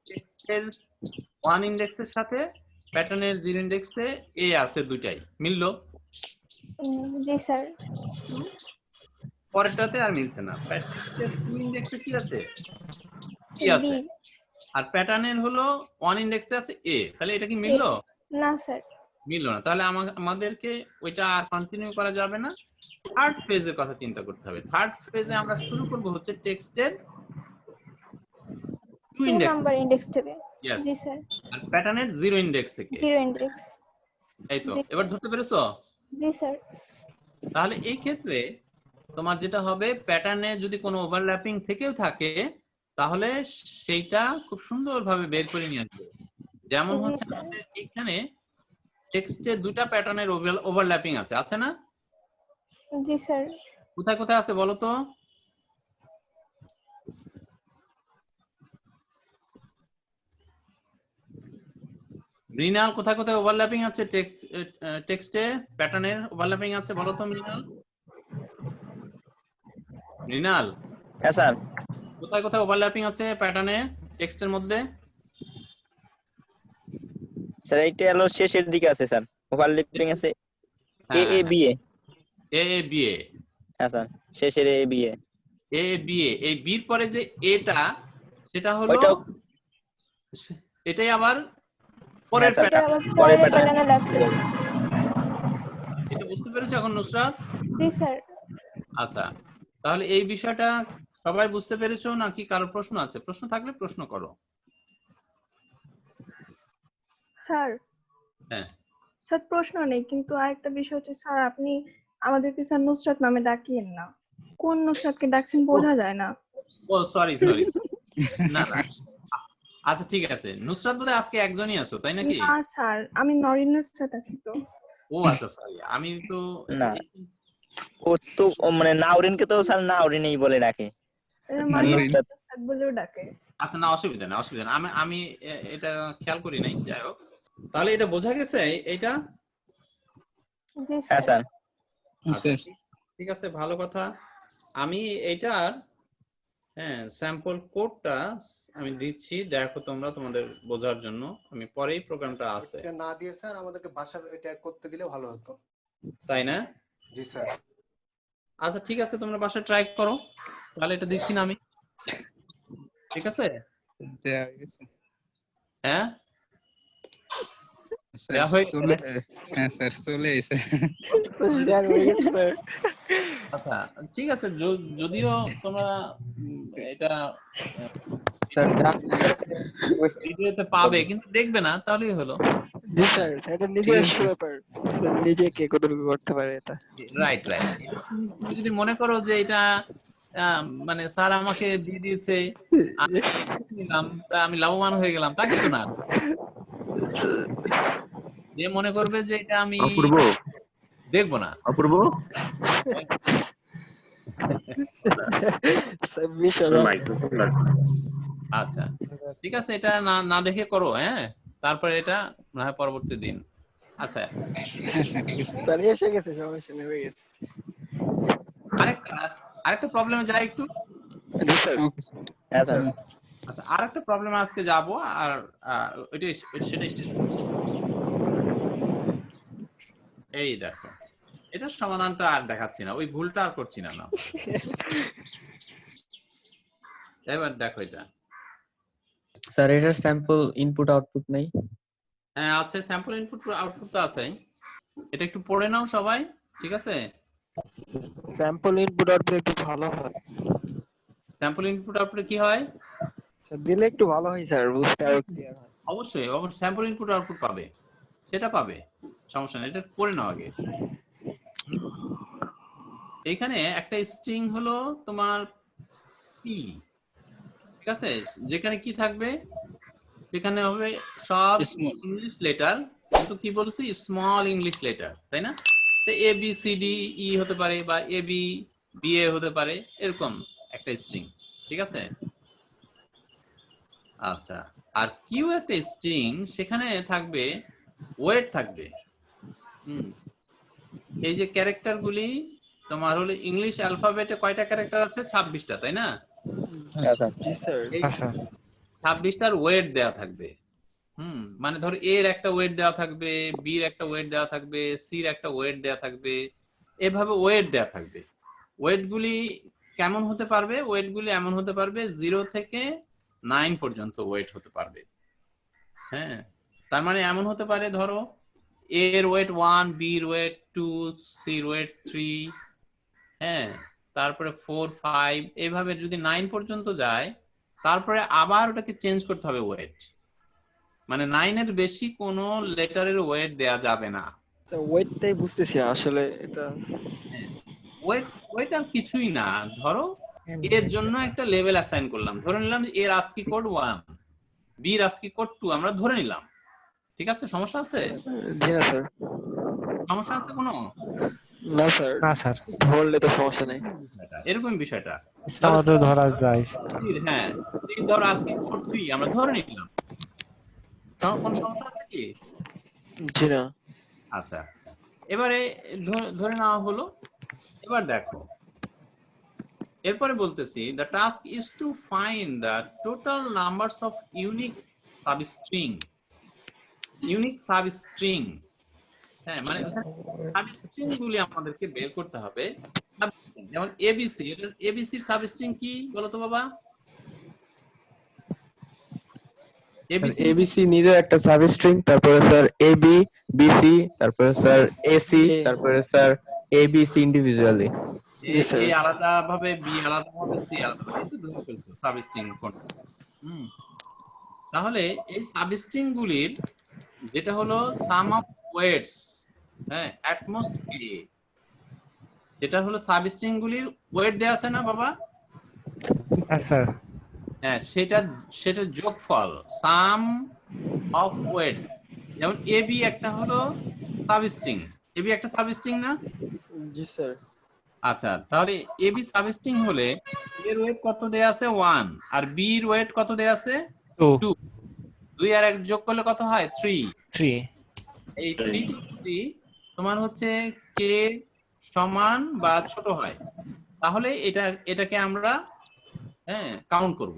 টেক্সটের 1 ইন্ডেক্সের সাথে প্যাটার্নের 0 ইন্ডেক্সে এ আছে, দুটাই মিললো। জি স্যার। পরেরটাতে আর মিলছে না। টেক্সটের 2 ইন্ডেক্সে কি আছে? কি আছে? আর প্যাটার্নের হলো 1 ইন্ডেক্সে আছে এ, তাহলে এটা কি মিললো? না স্যার। মিললো না। তাহলে আমাদেরকে ওইটা আর কন্টিনিউ করা যাবে না, থার্ড ফেজের কথা চিন্তা করতে হবে। থার্ড ফেজে আমরা শুরু করব হচ্ছে টেক্সটের 2 ইন্ডেক্স নাম্বার ইন্ডেক্স থেকে। यस, জি স্যার। আর প্যাটার্নের 0 ইন্ডেক্স থেকে। 0 ইন্ডেক্স। এই তো, এবার ধরতে পেরেছো? জি স্যার। তাহলে এই ক্ষেত্রে তোমার যেটা হবে, প্যাটার্নে যদি কোনো ওভারল্যাপিং থেকেও থাকে তাহলে সেইটা খুব সুন্দরভাবে বের করে নিয়ে আসবে। যেমন হচ্ছে আমাদের এখানে টেক্সটে দুটো প্যাটার্নের ওভারল্যাপিং আছে না? জি স্যার। কোথায় কোথায় আছে বলো তো? মৃণাল, কোথায় কোথায় ওভারল্যাপিং আছে টেক্সটে? প্যাটার্নের ওভারল্যাপিং আছে বলো তো মৃণাল। মৃণাল, হ্যাঁ স্যার। কোথায় কোথায় ওভারল্যাপিং আছে প্যাটার্নে টেক্সটের মধ্যে? স্যার এইটা হলো শেষের দিকে আছে স্যার, ওভারল্যাপিং আছে এ A B A. A A B এ, হ্যাঁ স্যার, শেষের এ বি এ। এ বি এ, এই বির পরে যে এটা, সেটা হলো এটাই আবার পরের প্যাটার্ন। পরের প্যাটার্নে লাগছে। এটা বুঝতে পেরেছো এখন নুসরাত? জি স্যার। আচ্ছা, তাহলে এই বিষয়টা সবাই বুঝতে পেরেছো নাকি কারো প্রশ্ন আছে? প্রশ্ন থাকলে প্রশ্ন করো। স্যার। হ্যাঁ স্যার, প্রশ্ন নেই, কিন্তু আরেকটা বিষয় হচ্ছে স্যার, আপনি আমাদেরকে স্যার নুসরাত নামে ডাকিয়েন না। কোন নুসরাতকে ডাকছেন বোঝা যায় না। ও সরি, না না, আচ্ছা ঠিক আছে। নুসরাত বোধহয় আজকে একজনই আছো, তাই নাকি? না স্যার, আমি নরিন নুসরাত আছি তো। ও আচ্ছা, সরি, আমি তো না, ও তো মানে নাওরিনকে তো স্যার নাওরিনই বলে ডাকে, নুসরাত বলেও ডাকে। আচ্ছা, না অসুবিধা না, আমি এটা খেয়াল করি নাই। যাই হোক, তাহলে এটা বোঝা গেছে এইটা? হ্যাঁ স্যার। আচ্ছা, ঠিক আছে, ভালো কথা। আমি এইটার স্যাম্পল কোডটা আমি দিচ্ছি, দেখো তোমরা তোমাদের বোঝার জন্য। আমি পরেই প্রোগ্রামটা আছে না দিয়ে স্যার আমাদেরকে ভাষার এটা করতে দিলে ভালো হতো। তাই না? জি স্যার। আচ্ছা ঠিক আছে, তোমরা বাসায় ট্রাই করো। তাহলে এটা দিচ্ছি না আমি, ঠিক আছে? হ্যাঁ আচ্ছা ঠিক আছে, যদিও তোমরা এটা ভিডিওতে পাবে কিন্তু দেখবে না, তাহলেই হলো। জি স্যার, এটা নিজস্ব ব্যাপার, নিজে কে কতটুকু করতে পারে এটা। রাইট। তুমি যদি মনে করো যে এটা মানে স্যার আমাকে দিয়ে দিয়েছে, আমি নিলাম, তা আমি লাভবান হয়ে গেলাম, তা কিন্তু না। যে মনে করবে যে এটা আমি দেখবো না, অপূর্ব আচ্ছা ঠিক আছে, এটা না দেখে করো। হ্যাঁ, তারপরে এটা না হয় পরবর্তী দিন। আচ্ছা স্যার এসে গেছে, সমস্যা নেই, হয়ে গেছে। আরেকটা প্রবলেমে যাই একটু। আচ্ছা, আরেকটা প্রবলেম আজকে যাব, আর সেটাই এই দেখো, এটার সমাধানটা আর দেখাচ্ছি না, ওই ভুলটা আর করছি না। এবার দেখো এটা। স্যার এটার স্যাম্পল ইনপুট আউটপুট নাই? হ্যাঁ আছে, স্যাম্পল ইনপুট আউটপুট তো আছে। এটা একটু পড়ে নাও সবাই, ঠিক আছে? স্যাম্পল ইনপুট আউটপুট একটু ভালো হয়। স্যাম্পল ইনপুট আউটপুট কি হয়? স্যার দিলে একটু ভালো হয় স্যার, বুঝতে আরো ক্লিয়ার হয়। অবশ্যই স্যাম্পল ইনপুট আউটপুট পাবে, সেটা পাবে, সমস্যা নেই, এটা পড়ে নাও আগে। এখানে একটা স্ট্রিং হলো তোমার পি, ঠিক আছে, যেখানে কি থাকবে, সেখানে হবে সব ইংলিশ লেটার, কিন্তু কি বলছি স্মল ইংলিশ লেটার, তাই না? তো এ বি সি ডি ই হতে পারে বা এ বি বি এ হতে পারে, এরকম একটা স্ট্রিং, ঠিক আছে। আচ্ছা, আর কিউ একটা স্ট্রিং, সেখানে থাকবে ওয়েট থাকবে। এই যে ক্যারেক্টার গুলি তোমার হলো ইংলিশ অ্যালফাবেটে কয়টা ক্যারেক্টার আছে? 26টা, তাই না? জি স্যার। 26টার ওয়েট দেওয়া থাকবে। মানে ধর এর একটা ওয়েট দেওয়া থাকবে, বির একটা ওয়েট দেওয়া থাকবে, সির একটা ওয়েট দেওয়া থাকবে, এভাবে ওয়েট দেওয়া থাকবে। ওয়েট গুলি কেমন হতে পারবে? ওয়েট গুলি এমন হতে পারবে 0 থেকে 9 পর্যন্ত ওয়েট হতে পারবে। হ্যাঁ, তার মানে এমন হতে পারে, ধরো এর ওয়েট 1, বির ওয়েট 2, সির ওয়েট 3, হ্যাঁ, তারপরে 4, 5, এইভাবে যদি 9 পর্যন্ত যায়, তারপরে আবার ওটাকে চেঞ্জ করতে হবে ওয়েট। মানে 9 এর বেশি কোনো লেটারের ওয়েট দেয়া যাবে না। ওয়েটটাই বুঝতেছি না আসলে এটা। ওয়েট আর কিছুই না, ধরো এর জন্য একটা লেভেল অ্যাসাইন করলাম, ধরে নিলাম এর আস্কি কোড 1, বি এর আস্কি কোড 2, আমরা ধরে নিলাম, ঠিক আছে? সমস্যা আছে? জি না স্যার। সমস্যা আছে কোনো? না স্যার, না স্যার, ধরলে তো সমস্যা নেই। এরকম বিষয়টা আমাদের ধরা যায়। হ্যাঁ, সি ধর আস্কি কোড 3 আমরা ধরে নিলাম, কোন সমস্যা আছে কি? জি না। আচ্ছা, এবারে ধরে নেওয়া হলো। এবার দেখো, এরপরে বলতেছি the task is to find the total numbers of unique substring। হ্যাঁ, মানে সাবস্ট্রিং গুলি আমাদেরকে বের করতে হবে। যেমন এবিসি, এবিসি সাবস্ট্রিং কি বলো তো বাবা? এবিসি নিজে একটা সাবস্ট্রিং, তারপরে স্যার এবি, বিসি, তারপরে স্যার এসি, তারপরে স্যার এবিসি ইন্ডিভিজুয়ালি। এ আলাদা ভাবে, বি আলাদা ভাবে, সি আলাদা ভাবে, একটু ধরে ফেলছো সাবস্ট্রিং কোনটা। তাহলে এই সাবস্ট্রিং গুলির যেটা হলো সাম অফ ওয়েটস, হ্যাঁ, অ্যাটমোস্ট কে, যেটা হলো সাবস্ট্রিং গুলির ওয়েট দেয়া আছে না বাবা? স্যার হ্যাঁ, সেটা যোগফল, সাম অফ ওয়েটস। যেমন এবি একটা হলো সাবস্ট্রিং, এবি একটা সাবস্ট্রিং না? জি স্যার। আচ্ছা, তাহলে এবি সাবস্ট্রিং হলে এর ওয়েট কত দেয়া আছে? 1, আর বি এর ওয়েট কত দেয়া আছে? 2। 2 আর 1 যোগ করলে কত হয়? 3। এই 3 টি যদি তোমার হচ্ছে কে সমান বা ছোট হয়, তাহলে এটাকে আমরা কাউন্ট করব।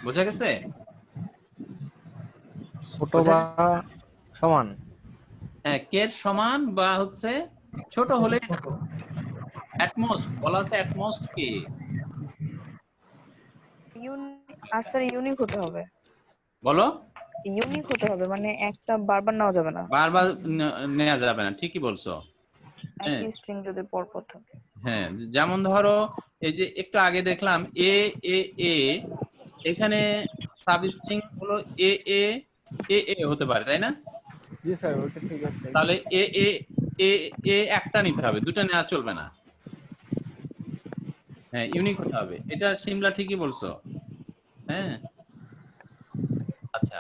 বোঝা গেছে? ছোট বা সমান, হ্যাঁ, কে এর সমান বা হচ্ছে ছোট হলে অ্যাটমোস্ট বলা আছে, অ্যাটমোস্ট কে। আর স্যার ইউনিক হতে হবে। বলো? ইউনিক হতে হবে, মানে একটা বারবার নেওয়া যাবে না। বারবার নেওয়া যাবে না, ঠিকই বলছো। একই স্ট্রিং যদি পরপর থাকে। হ্যাঁ, যেমন ধরো এই যে একটু আগে দেখলাম এ এ এ, এখানে সাবস্ট্রিং হলো এ এ এ এ হতে পারে, তাই না? জি স্যার, ওটা ঠিক আছে। তাহলে এ এ এ এ একটা নিতে হবে, দুটো নেওয়া চলবে না। হ্যাঁ, ইউনিক হতে হবে, এটা সিমলা ঠিকই বলছো। হ্যাঁ, আচ্ছা,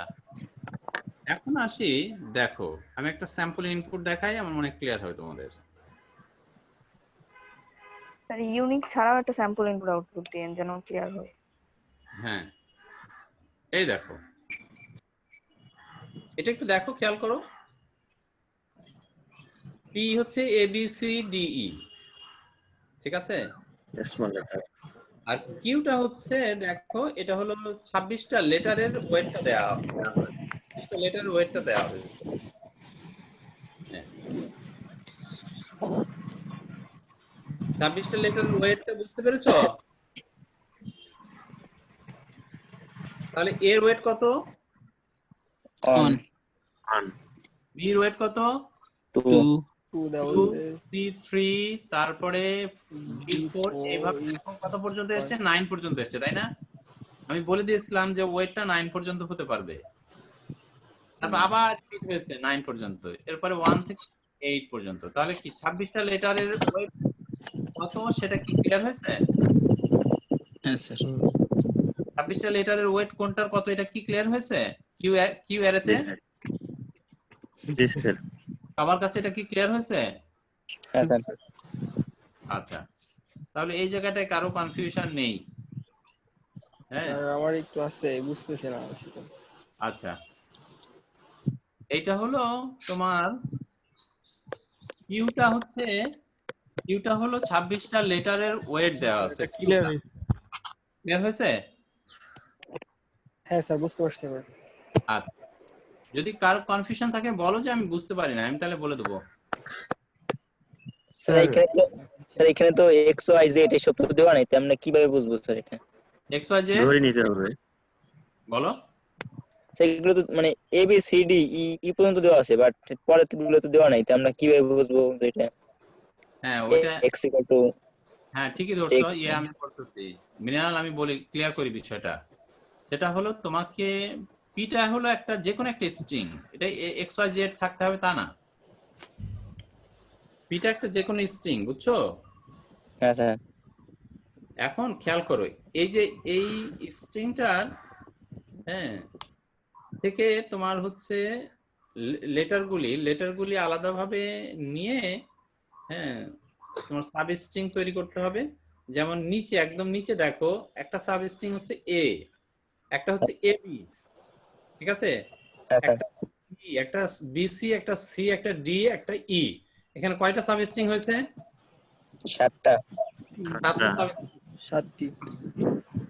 এখন আসি, দেখো আমি একটা স্যাম্পল ইনপুট দেখাই, আমার মনে ক্লিয়ার হবে তোমাদের। স্যার ইউনিক ছাড়াও একটা স্যাম্পল ইনপুট আউটপুট দেন যেন ক্লিয়ার হয়। হ্যাঁ, এই দেখো, এটা একটু দেখো, খেয়াল করো। পি হচ্ছে এ বি সি ডি ই, ঠিক আছে? আর কিউটা হচ্ছে, দেখো এটা হলো 26টা লেটারের ওয়েটটা দেয়া হয়েছে, 26টা লেটারের ওয়েটটা দেয়া হয়েছে। 26টা লেটারের ওয়েটটা বুঝতে পেরেছো? তাহলে এর ওয়েট কত? 1, বি এর ওয়েট কত? 2, 2, সি 3, তারপরে ডি 4, এইভাবে এখন কত পর্যন্ত এসেছে? 9 পর্যন্ত এসেছে, তাই না? আমি বলে দিয়েছিলাম যে ওয়েটটা 9 পর্যন্ত হতে পারবে। তারপর আবার রিপিট হয়েছে 9 পর্যন্ত, এরপরে 1 থেকে 8 পর্যন্ত। তাহলে কি 26টা লেটারের ওয়েট কত সেটা কি ক্লিয়ার হয়েছে? হ্যাঁ স্যার। 26টা লেটারের ওয়েট কোনটার কত এটা কি ক্লিয়ার হয়েছে? কিউ অ্যারেতে জি স্যার। সবার কাছে এটা কি ক্লিয়ার হয়েছে? হ্যাঁ স্যার। আচ্ছা, তাহলে এই জায়গাটায় কারো কনফিউশন নেই? হ্যাঁ, আমার একটু আছে, বুঝতেছি না। আচ্ছা, এইটা হলো তোমার কিউটা হলো 26টা লেটারের ওয়েট দেওয়া আছে। ক্লিয়ার হয়েছে? ক্লিয়ার হয়েছে? হ্যাঁ স্যার, বুঝতে পারছি এবার। আচ্ছা, যদি কারো কনফিউশন থাকে বলো যে আমি বুঝতে পারি না, আমি তাহলে বলে দেবো। স্যার এখানে তো এক্স ওয়াই জেড এসব তো দেওয়া নাই, তো আমরা কিভাবে বুঝবো স্যার এটা? এক্স ওয়াই জেড ধরে নিতে হবে। বলো। সেগুলো তো মানে এ বি সি ডি ই পর্যন্ত দেওয়া আছে, বাট পরের গুলো তো দেওয়া নাই, তো আমরা কিভাবে বুঝবো যে এটা হ্যাঁ ওইটা, এক্স ইকুয়াল টু হ্যাঁ ঠিকই ধরছো। আমি করতেছি মিনাল, আমি বলি ক্লিয়ার করি বিষয়টা। সেটা হলো তোমাকে পিটা হলো একটা যে কোনো একটা স্ট্রিং, এটা এক্স ওয়াই জেড থাকতে হবে তা না। পিটা একটা যে কোনো স্ট্রিং, বুঝছো? হ্যাঁ স্যার। এখন খেয়াল করো, এই যে এই স্ট্রিংটার হ্যাঁ থেকে তোমার হচ্ছে লেটারগুলি আলাদাভাবে নিয়ে হ্যাঁ তোমার সাব স্ট্রিং তৈরি করতে হবে। যেমন নিচে একদম নিচে দেখো একটা সাব স্ট্রিং হচ্ছে এ, একটা হচ্ছে এ বি, ঠিক আছে, একটা বিসি, একটা সি, একটা ডি, একটা ই। এখানে কয়টা সাব স্ট্রিং হয়েছে? 7টা। 7টি।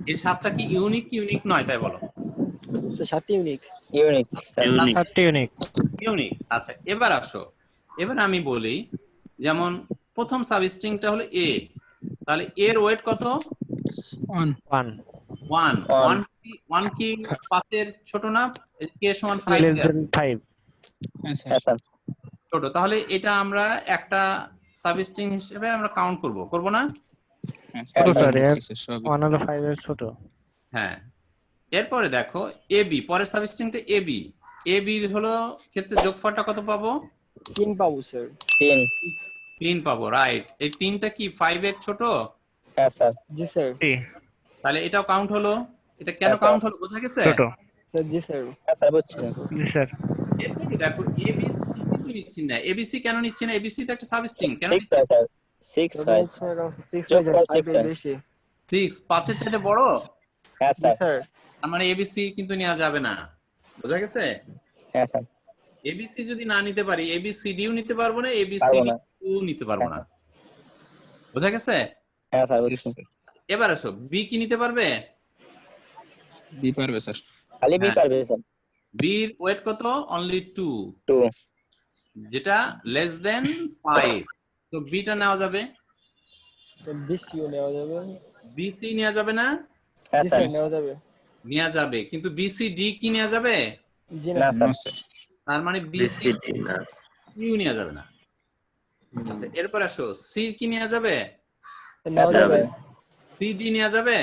এই 7টা কি ইউনিক কি ইউনিক নয় তাই বলো? 7টি ইউনিক। ইউনিক। 7টি ইউনিক। ইউনিক। আচ্ছা, এবার আসো, এবার আমি বলি যেমন প্রথম সাব স্ট্রিংটা হলো এ, তাহলে এর ওয়েট কত? 1 কি 5 এর ছোট না? কে সমান 5 হ্যাঁ স্যার। ছোট, তাহলে এটা আমরা একটা সাব স্ট্রিং হিসেবে আমরা কাউন্ট করব না? ছোট স্যার, 1 হলো 5 এর ছোট। হ্যাঁ, এরপরে দেখো এবি, পরের সাব স্ট্রিংটা এবি। এবি হলো ক্ষেত্রে যোগফলটা কত পাবো? 3 পাবো স্যার। 3 পাবো, রাইট। এই 3টা কি 5 এর ছোট? হ্যাঁ স্যার। জি স্যার। তাহলে এটাও কাউন্ট হলো। এটা কেন কাউন্ট হলো বোঝা গেছে? ছোট। স্যার জি স্যার। হ্যাঁ স্যার বুঝছি। জি স্যার। এরপরে দেখো এবিসি কিন্তু নিচ্ছি না। এবিসি কেন নিচ্ছি না? এবিসি তো একটা সাব স্ট্রিং, কেন 6 স্যার। 6 হয়। 6 5 এর চাইতে বড়? হ্যাঁ স্যার। তার মানে এবিসি কিন্তু নেওয়া যাবে না, বোঝা গেছে? হ্যাঁ স্যার। এবিসি যদি না নিতে পারি, এবিসিডিও নিতে পারবো না, এবিসিডিও নিতে পারবো না, বোঝা গেছে? হ্যাঁ স্যার বুঝছি। এবার আসো, বি কি নিতে পারবে? বি পারবে স্যার। খালি বি পারবে স্যার। বির ওয়েট কত? অনলি 2, যেটা লেস দেন 5, তো বিটা নেওয়া যাবে। বিসিও নেওয়া যাবে। বিসি নেওয়া যাবে না? হ্যাঁ স্যার নেওয়া যাবে। নেওয়া যাবে, কিন্তু বিসিডি কি নেওয়া যাবে? জি না স্যার। তার মানে বিসিডি না, ইউ নেওয়া যাবে না। আচ্ছা, এরপর আসো, সি কি নেওয়া যাবে? নেওয়া যাবে। সিডি নেওয়া যাবে?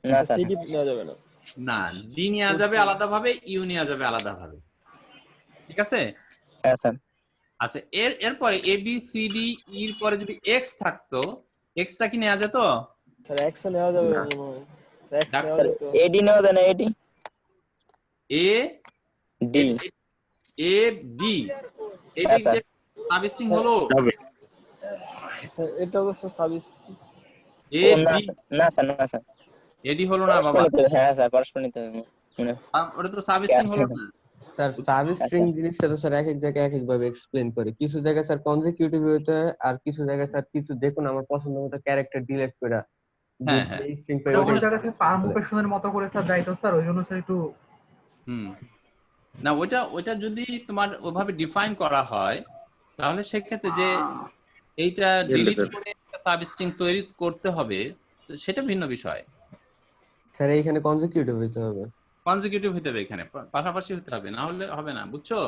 না স্যার। সিডি নেওয়া যাবে না। না, ডি নেওয়া যাবে আলাদাভাবে, ইউ নেওয়া যাবে আলাদাভাবে, ঠিক আছে? হ্যাঁ স্যার। আচ্ছা, এরপরে এ বি সি ডি এর পরে যদি এক্স থাকতো, এক্সটা কি নেওয়া যেত? স্যার এক্স নেওয়া যাবে মনে হয়। স্যার এক্স নেওয়া যেত। এডি নেওয়া যায় না? এডি এ ডি এ ডি এই যে সাব স্ট্রিং হলো, স্যার এটা অবশ্য সার্ভিস এ ডি না স্যার, না স্যার, এডি হলো না বাবা। হ্যাঁ স্যার, পারস্পরিক নিতে হবে। ওটা তো সাব স্ট্রিং হলো না। স্যার সাব স্ট্রিং জিনিসটা তো স্যার এক এক জায়গায় এক এক ভাবে এক্সপ্লেইন করে। কিছু জায়গায় স্যার কনজিকিউটিভ হতে হয়, আর কিছু জায়গায় স্যার কিছু দেখুন আমার পছন্দ মতো ক্যারেক্টার ডিলিট করে হ্যাঁ হ্যাঁ এই স্ট্রিং পে ওই জায়গাতে পারমুপেশনের মতো করে স্যার যাইতো স্যার, ওই জন্য স্যার একটু না, ওইটা যদি তোমার ওভাবে ডিফাইন করা হয় তাহলে সেক্ষেত্রে যে এইটা ডিলিট করে সাব স্ট্রিং তৈরি করতে হবে সেটা ভিন্ন বিষয়। স্যার এইখানে কনজিকিউটিভ হতে হবে, কনজিকিউটিভ হতে হবে, এখানে পাশাপাশি হতে হবে, না হলে হবে না, বুঝছো?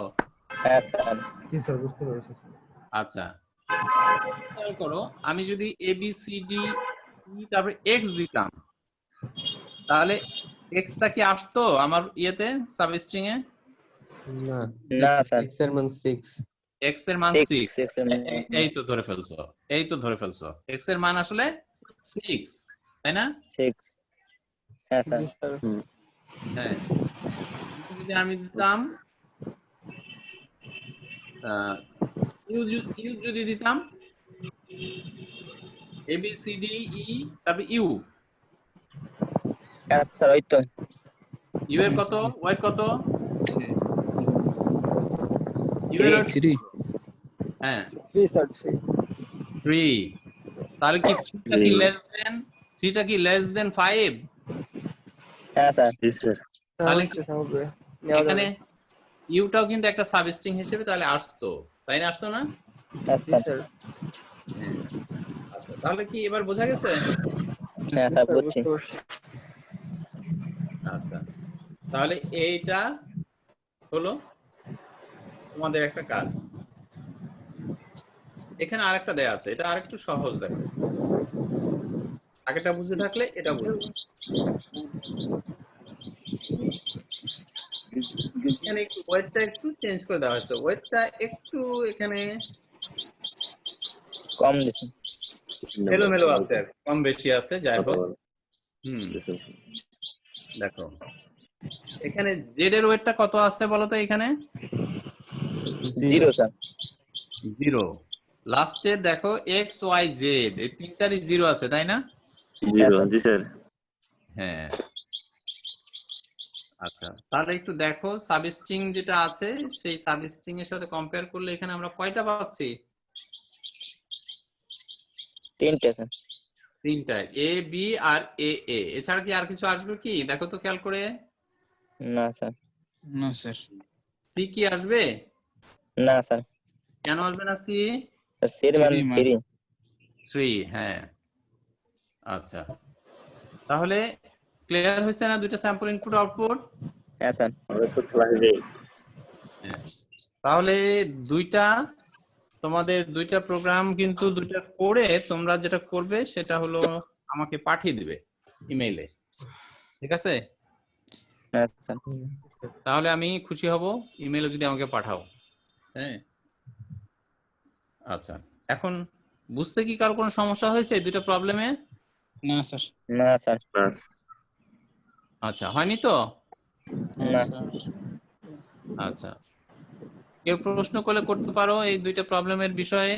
হ্যাঁ স্যার। জি স্যার, বুঝতে পেরেছি। আচ্ছা, খেয়াল করো, আমি যদি এ বি সি ডি তারপরে এক্স দিতাম তাহলে এক্সটা কি আসতো আমার ইয়েতে সাব স্ট্রিং এ? না না স্যার x এর মান 6 x এর মান 6 6 এর মান এই তো ধরে ফেলছো, এই তো ধরে ফেলছো, x এর মান আসলে 6, তাই না? 6 হ্যাঁ স্যার জি স্যার হ্যাঁ, যদি আমি দিতাম ইউ যদি দিতাম এ বি সি ডি ই তারপর ইউ, হ্যাঁ স্যার ওই তো ইউ এর কত, ওয়েট কত, ইউ এর weight 3 হ্যাঁ 3 স্যার 3, তাহলে কি 3টা কি লেস দেন 5? হ্যাঁ স্যার তাহলে কি হবে নেওয়া এখানে যাবে ইউটাও কিন্তু একটা সাবস্ট্রিং হিসেবে তাহলে আসতো, তাই না? আসতো না? জি আচ্ছা স্যার হ্যাঁ। আচ্ছা, তাহলে কি এবার বোঝা গেছে? হ্যাঁ জি স্যার স্যার বুঝছি বুঝতে পারছি আচ্ছা, তাহলে এইটা হলো তোমাদের একটা কাজ। এখানে আরেকটা দেয়া আছে, এটা আরেকটু সহজ, দেখো আগেটা বুঝে থাকলে এটা বুঝবে। এখানে একটু ওয়েটটা একটু চেঞ্জ করে দেওয়া হয়েছে, ওয়েটটা একটু এখানে কম দিছি এলোমেলো আছে, আর কম বেশি আছে, যাই হোক। দেখো এখানে জেড এর ওয়েটটা কত আছে বলো তো? এখানে 0 স্যার 0, লাস্টে দেখো এক্স ওয়াই জেড এই তিনটারই 0 আছে, তাই না? জি স্যার হ্যাঁ। আচ্ছা, তাহলে একটু দেখো সাবস্ট্রিং যেটা আছে সেই সাবস্ট্রিং এর সাথে কম্পেয়ার করলে এখানে আমরা কয়টা পাচ্ছি? 3টা স্যার 3টা, এ বি আর এ এ, এছাড়া কি আর কিছু আসবে কি? দেখো তো খেয়াল করে। না স্যার না স্যার সি কি আসবে? না স্যার কেন আসবে না সি? স্যার সি এর মান 3 3, হ্যাঁ। আচ্ছা, তাহলে ক্লিয়ার হয়েছে না দুইটা স্যাম্পল ইনপুট আউটপুট? হ্যাঁ স্যার তাহলে দুইটা তোমাদের দুইটা প্রোগ্রাম কিন্তু দুইটা করে তোমরা যেটা করবে সেটা হলো আমাকে পাঠিয়ে দিবে ইমেইলে, ঠিক আছে? হ্যাঁ স্যার তাহলে আমি খুশি হব ইমেইলে যদি আমাকে পাঠাও। হ্যাঁ, আচ্ছা, এখন বুঝতে কি কারো কোনো সমস্যা হয়েছে এই দুটো প্রবলেমে? না স্যার না স্যার আচ্ছা, হয়নি তো? না আচ্ছা, কেউ প্রশ্ন করলে করতে পারো এই দুইটা প্রবলেমের বিষয়ে।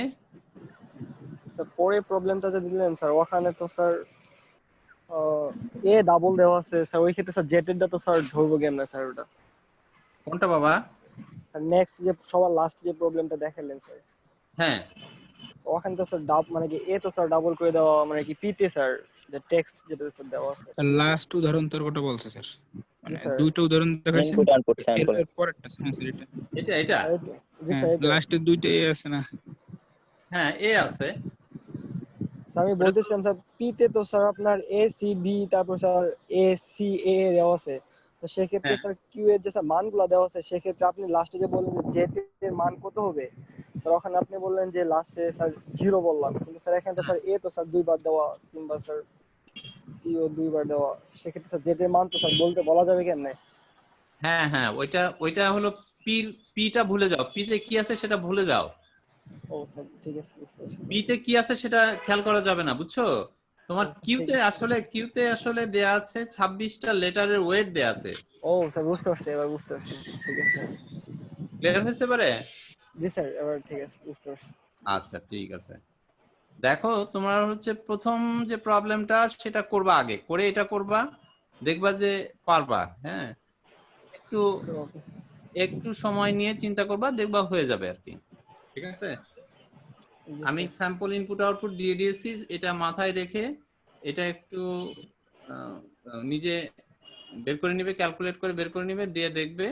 স্যার পরে প্রবলেমটা যে দিলেন স্যার ওখানে তো স্যার এ ডাবল দেওয়া আছে স্যার, ওই ক্ষেত্রে স্যার জেড এরটা তো স্যার ধরবো কেমনে স্যার ওটা? কোনটা বাবা? নেক্সট যে সবার লাস্ট যে প্রবলেমটা দেখালেন স্যার, হ্যাঁ ওখানে তো স্যার মানে কি এ তো স্যার ডাবল করে দেওয়া মানে কি পিতে স্যার যে টেক্সট যেটা স্যার দেওয়া আছে। লাস্ট উদাহরণ তোর কথা বলছে স্যার, মানে স্যার দুইটা উদাহরণ দেখাইছেন, ইনপুট আউটপুট স্যাম্পল এর পরেরটা হ্যাঁ স্যার এটা এটা জি স্যার এটা লাস্টের দুইটা এ আছে না? হ্যাঁ এ আছে। স্যার আমি বলতেছিলাম স্যার পিতে তো স্যার আপনার এ সি বি তারপর স্যার এ সি এ দেওয়া আছে, তো সেক্ষেত্রে হ্যাঁ। স্যার কিউ এর যে স্যার মানগুলো দেওয়া আছে সেক্ষেত্রে আপনি লাস্টে যে বললেন যে জেড এর মান কত হবে স্যার, ওখানে আপনি বললেন যে লাস্টে স্যার 0 বললাম, কিন্তু স্যার এখানে তো স্যার এ তো স্যার দুইবার দেওয়া কিংবা স্যার সি ও দুইবার দেওয়া, সেক্ষেত্রে স্যার জেড এর মান তো স্যার বলা যাবে কেমনে? হ্যাঁ হ্যাঁ, ওইটা হলো পিটা ভুলে যাও, পিতে কি আছে সেটা ভুলে যাও। ও স্যার ঠিক আছে বুঝতে পারছি। পিতে কি আছে সেটা খেয়াল করা যাবে না, বুঝছো? তোমার কিউতে আসলে দেয়া আছে 26টা লেটারের ওয়েট দেয়া আছে। ও স্যার বুঝতে পারছি, এবার বুঝতে পারছি, ঠিক আছে ক্লিয়ার হয়েছে এবারে? জি স্যার এবার ঠিক আছে বুঝতে পারছি। আচ্ছা ঠিক আছে, দেখো তোমার হচ্ছে প্রথম যে প্রবলেমটা সেটা করবা, আগে করে এটা করবা, দেখবা যে পারবা। হ্যাঁ, একটু সময় নিয়ে চিন্তা করবা, দেখবা হয়ে যাবে আর কি, ঠিক আছে? আমি স্যাম্পল ইনপুট আউটপুট দিয়ে দিয়েছি, এটা মাথায় রেখে এটা একটু নিজে বের করে নিবে, ক্যালকুলেট করে বের করে নিবে, দিয়ে দেখবে,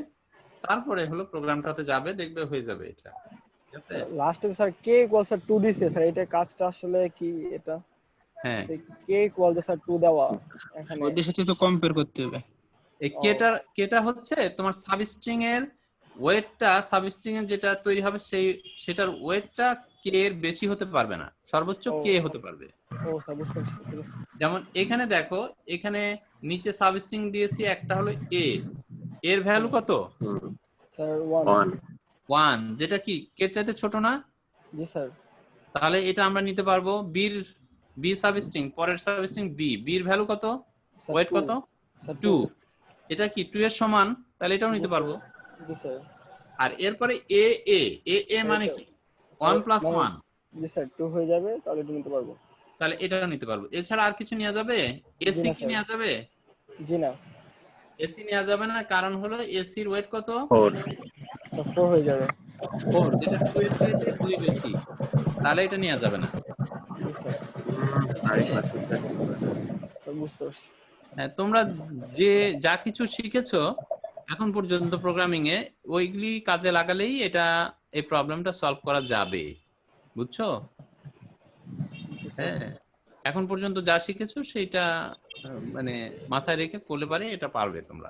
তারপরে হলো প্রোগ্রামটাতে যাবে, দেখবে হয়ে যাবে এটা, ঠিক আছে? লাস্টে স্যার কে ইকুয়াল স্যার 2 দিছে স্যার, এটা কাজটা আসলে কি এটা? হ্যাঁ, কে ইকুয়াল যে স্যার 2 দেওয়া এখানে ওদের সাথে তো কম্পেয়ার করতে হবে। এই কেটা হচ্ছে তোমার সাবস্ট্রিং এর ওয়েটটা, সাবস্ট্রিং এর যেটা তৈরি হবে সেটার ওয়েটটা কে এর বেশি হতে পারবে না, সর্বোচ্চ কে হতে পারবে। ও স্যার বুঝতে পারছি, ঠিক আছে। যেমন এখানে দেখো, এখানে নিচে সাবস্ট্রিং দিয়েছি একটা হলো এ, এর ভ্যালু কত? স্যার 1 যেটা কি কে চাইতে ছোট না? জি স্যার। তাহলে এটা আমরা নিতে পারবো বি সাবস্ট্রিং, পরের সাবস্ট্রিং বি, বি এর ভ্যালু কত, ওয়েট কত, 2, এটা কি 2 এর সমান, তাহলে এটাও নিতে পারবো। জি স্যার। আর এরপরে এ এ মানে কি 1 + 1, জি স্যার 2 হয়ে যাবে, তাহলে এটা নিতে পারবো। তাহলে এটাও নিতে পারবো। এছাড়া আর কিছু নেওয়া যাবে? এসি কি নেওয়া যাবে? জি না। এসি নেওয়া যাবে না, কারণ হলো এসির ওয়েট কত, 4 হয়ে যাবে। 4, যেটা 2 এর চাইতে 2 বেশি, তাহলে এটা নেওয়া যাবে না। জি স্যার। হ্যাঁ। স্যার বুঝতে পারছি। হ্যাঁ, তোমরা যে যা কিছু শিখেছো এখন পর্যন্ত প্রোগ্রামিং এ, ওইগুলি কাজে লাগালেই এটা এই প্রবলেমটা সলভ করা যাবে, বুঝছো? হ্যাঁ, এখন পর্যন্ত যা শিখেছো সেইটা মানে মাথায় রেখে করলে পারে এটা পারবে তোমরা।